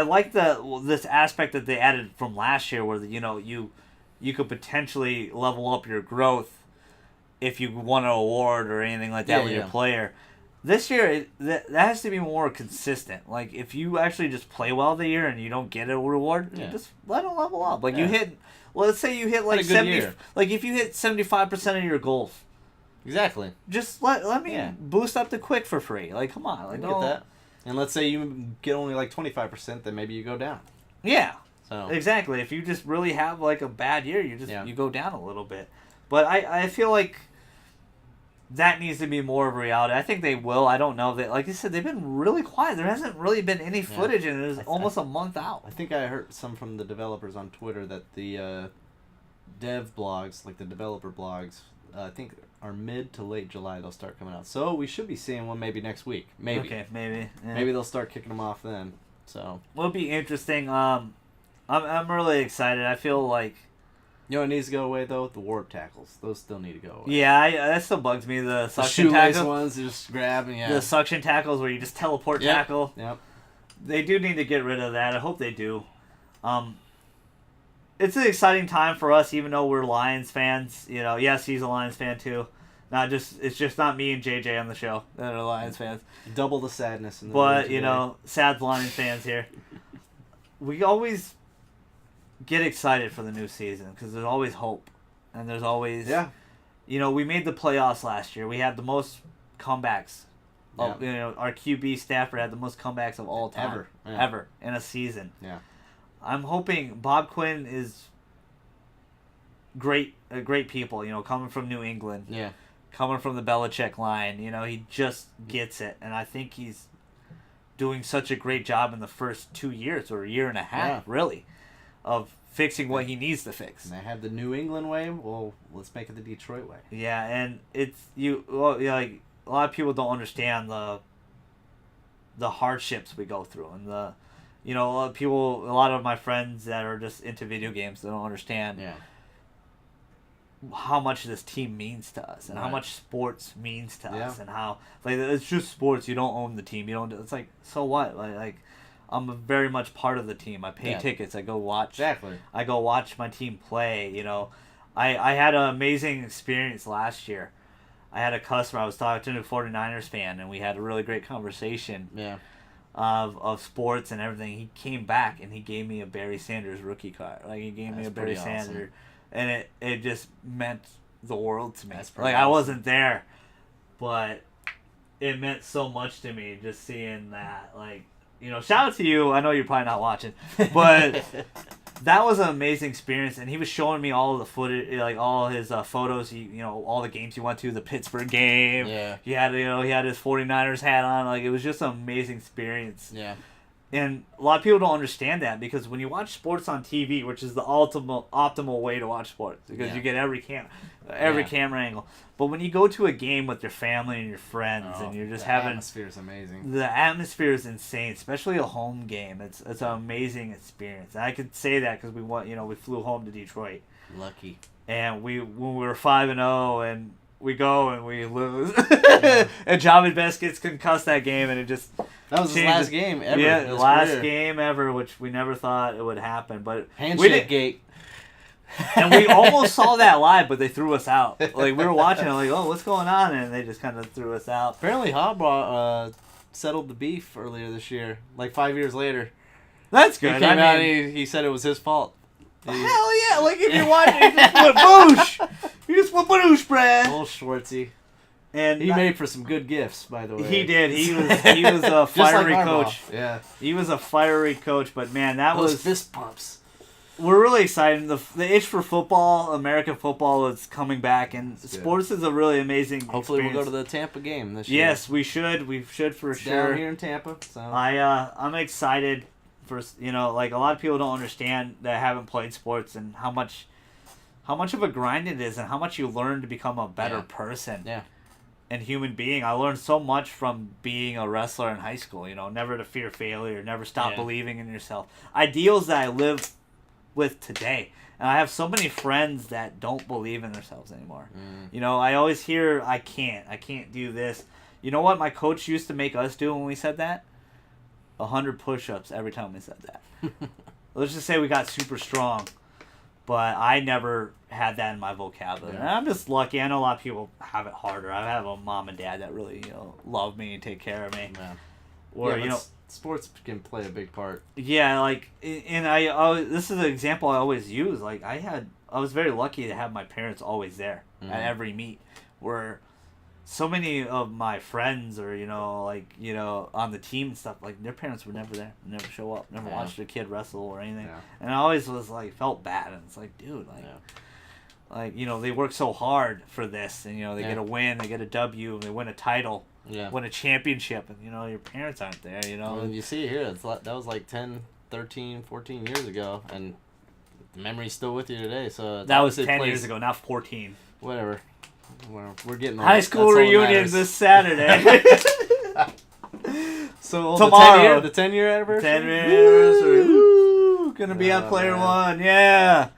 like this aspect that they added from last year, where you could potentially level up your growth if you won an award or anything like that with your player. This year, that has to be more consistent. Like, if you actually just play well the year and you don't get a reward, you just let them level up. Like, you hit, well, let's say you hit like 70, year. like if you hit 75% of your goals, Exactly. just let me boost up the quick for free. Like, come on, like, I get that. And let's say you get only like 25%, then maybe you go down. Yeah, So exactly. If you just really have like a bad year, you go down a little bit. But I feel like that needs to be more of a reality. I think they will. I don't know. Like I said, they've been really quiet. There hasn't really been any footage, and it is almost a month out. I think I heard some from the developers on Twitter that the dev blogs, like the developer blogs, I think are mid to late July they'll start coming out. So we should be seeing one maybe next week. Maybe. Okay, maybe. Yeah. Maybe they'll start kicking them off then. So It'll be interesting. I'm really excited. I feel like. You know what needs to go away though? The warp tackles. Those still need to go away. Yeah, that still bugs me. The The suction shoelace tackle. ones, you just grab and The suction tackles where you just teleport Yep. tackle. Yep. They do need to get rid of that. I hope they do. It's an exciting time for us, even though we're Lions fans. You know, yes, he's a Lions fan too. It's just not me and JJ on the show that are Lions fans. Double the sadness in the But room you today. know, sad Lions fans here. We always get excited for the new season because there's always hope, and there's always You know, we made the playoffs last year. We had the most comebacks. You know, our QB Stafford had the most comebacks of all time ever in a season. Yeah. I'm hoping Bob Quinn is great people. You know, coming from New England. Yeah. Coming from the Belichick line, you know, he just gets it, and I think he's doing such a great job in the first 2 years or a year and a half, really, of fixing what he needs to fix. And they have the New England way. Well, let's make it the Detroit way. Yeah, and like a lot of people don't understand the hardships we go through, and a lot of my friends that are just into video games, they don't understand. Yeah. How much this team means to us, and how much sports means to us, Yeah. and how it's just sports. You don't own the team. You don't. It's like, so what? Like I'm very much part of the team. I pay tickets. I go watch. Exactly. I go watch my team play. You know, I had an amazing experience last year. I had a customer. I was talking to a 49ers fan, and we had a really great conversation. Yeah. Of sports and everything. He came back and he gave me a Barry Sanders rookie card. Like, he gave me a Barry Sanders. And it just meant the world to me. Like, I wasn't there, but it meant so much to me just seeing that. Like, you know, shout out to you. I know you're probably not watching, but that was an amazing experience, and he was showing me all of the footage, like all his photos. All the games he went to, the Pittsburgh game. Yeah. He had his 49ers hat on. Like, it was just an amazing experience. Yeah. And a lot of people don't understand that, because when you watch sports on TV, which is the optimal way to watch sports, because you get every camera angle. But when you go to a game with your family and your friends, and you're just having... The atmosphere is amazing. The atmosphere is insane, especially a home game. It's an amazing experience. And I could say that because we flew home to Detroit. Lucky. And when we were 5-0, and we go and we lose. And Javid Best gets concussed that game, and it just... That was his last game ever. Yeah, the last game ever, which we never thought it would happen. But handshake gate. And we almost saw that live, but they threw us out. Like, we were watching it, like, oh, what's going on? And they just kind of threw us out. Apparently, Harbaugh settled the beef earlier this year, like 5 years later. That's good. He came out and he said it was his fault. Hell yeah! Like, if you're watching, he just went boosh! He just went boosh, bruh! Old Schwartzy. And he made for some good gifts, by the way. He did. He was a fiery coach. Yeah. He was a fiery coach, but man, Those fist pumps. We're really excited. The itch for football, American football, is coming back, and sports is a really amazing Hopefully experience. We'll go to the Tampa game this year. Yes, we should. We should for sure. Down here in Tampa. So I'm excited for, like, a lot of people don't understand that haven't played sports, and how much of a grind it is, and how much you learn to become a better person. Yeah. And human being. I learned so much from being a wrestler in high school. Never to fear failure, never stop believing in yourself. Ideals that I live with today. And I have so many friends that don't believe in themselves anymore. I always hear, I can't do this. You know what my coach used to make us do when we said that? 100 push-ups every time we said that. Let's just say we got super strong. But I never had that in my vocabulary. Yeah. And I'm just lucky. I know a lot of people have it harder. I have a mom and dad that really, love me and take care of me. Yeah. Or, sports can play a big part. Yeah, like, and this is an example I always use. Like, I was very lucky to have my parents always there at every meet. Where so many of my friends or, on the team and stuff, like, their parents were never there, never show up, never watched their kid wrestle or anything. Yeah. And I always was, like, felt bad. And it's like, dude, they work so hard for this. And, they get a win, they get a W, and they win a title, win a championship. And, your parents aren't there, And you see here, that was like 10, 13, 14 years ago. And the memory's still with you today. So that was 10 years ago, not 14. Whatever. We're getting high school reunion this Saturday. So tomorrow, the 10-year anniversary. 10-year anniversary. Woo! Gonna be at Player One. Yeah,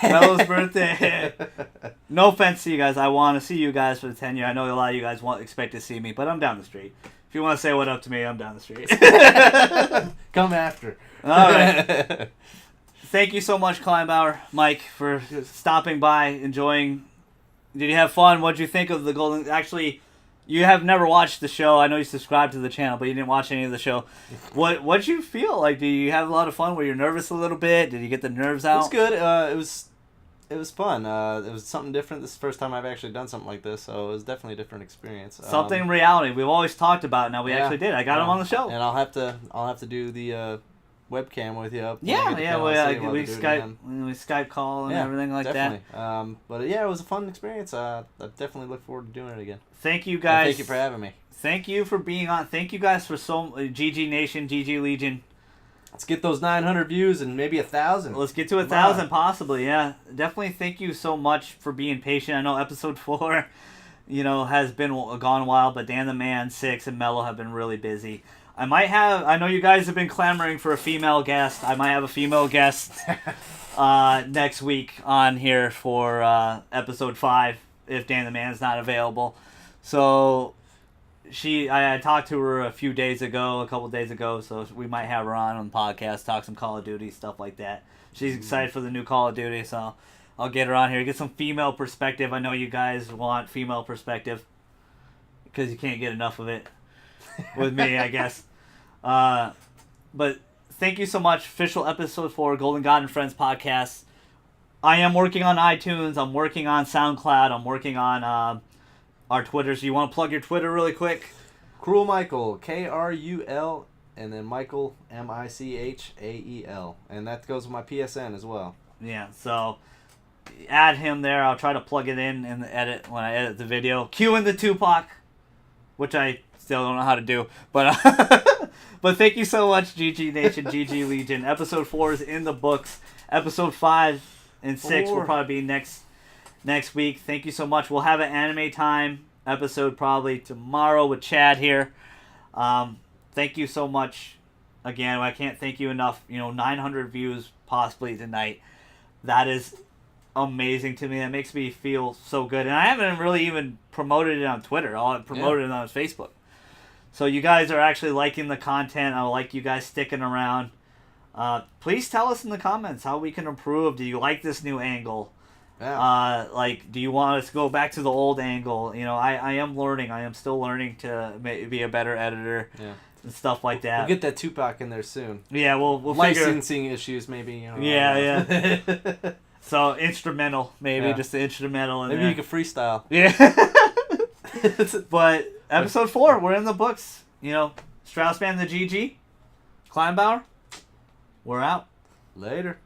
Melo's birthday. No offense to you guys. I want to see you guys for the 10-year. I know a lot of you guys expect to see me, but I'm down the street. If you want to say what up to me, I'm down the street. Come after. All right. Thank you so much, Kleinbauer, Mike, for stopping by, enjoying. Did you have fun? What did you think of the Golden... Actually, you have never watched the show. I know you subscribed to the channel, but you didn't watch any of the show. What did you feel? Like, did you have a lot of fun? Were you nervous a little bit? Did you get the nerves out? It was good. It was fun. It was something different. This is the first time I've actually done something like this, so it was definitely a different experience. Something in reality. We've always talked about it. Now we actually did. I got him on the show. And I'll have to do the webcam with you up. We Skype call and everything like definitely. That. But it was a fun experience. I definitely look forward to doing it again. Thank you guys. And thank you for having me. Thank you for being on. Thank you guys for GG Nation, GG Legion. Let's get those 900 views and maybe 1,000. Let's get to 1,000 possibly. Yeah, definitely. Thank you so much for being patient. I know episode 4, has been gone a while, but Dan the Man, 6, and Mello have been really busy. I know you guys have been clamoring for a female guest. I might have a female guest next week on here for episode 5 if Dan the Man's not available. So I talked to her a couple days ago, so we might have her on the podcast, talk some Call of Duty, stuff like that. She's excited for the new Call of Duty, so I'll get her on here, get some female perspective. I know you guys want female perspective because you can't get enough of it with me, I guess. But thank you so much. Official episode 4, Golden God and Friends podcast. I am working on iTunes. I'm working on SoundCloud. I'm working on our Twitters. You want to plug your Twitter really quick? Cruel Michael, KRULMICHAEL. and then Michael, Michael, and that goes with my PSN as well. Yeah, so add him there. I'll try to plug it in the edit when I edit the video. Cue in the Tupac, which I still don't know how to do, but but thank you so much, GG Nation, GG Legion. Episode 4 is in the books. Episode 5 and 6 will probably be next week. Thank you so much. We'll have an anime time episode probably tomorrow with Chad here. Thank you so much again. I can't thank you enough. 900 views possibly tonight. That is amazing to me. That makes me feel so good. And I haven't really even promoted it on Twitter. All I promoted it on Facebook. So you guys are actually liking the content. I like you guys sticking around. Please tell us in the comments how we can improve. Do you like this new angle? Yeah. Do you want us to go back to the old angle? I am learning. I am still learning to be a better editor. Yeah. And stuff like that. We'll get that Tupac in there soon. Yeah, we'll licensing issues maybe. Yeah. So instrumental, maybe just the instrumental. Maybe you can freestyle. Yeah. But episode 4, we're in the books. Straussman the GG, Kleinbauer, we're out. Later.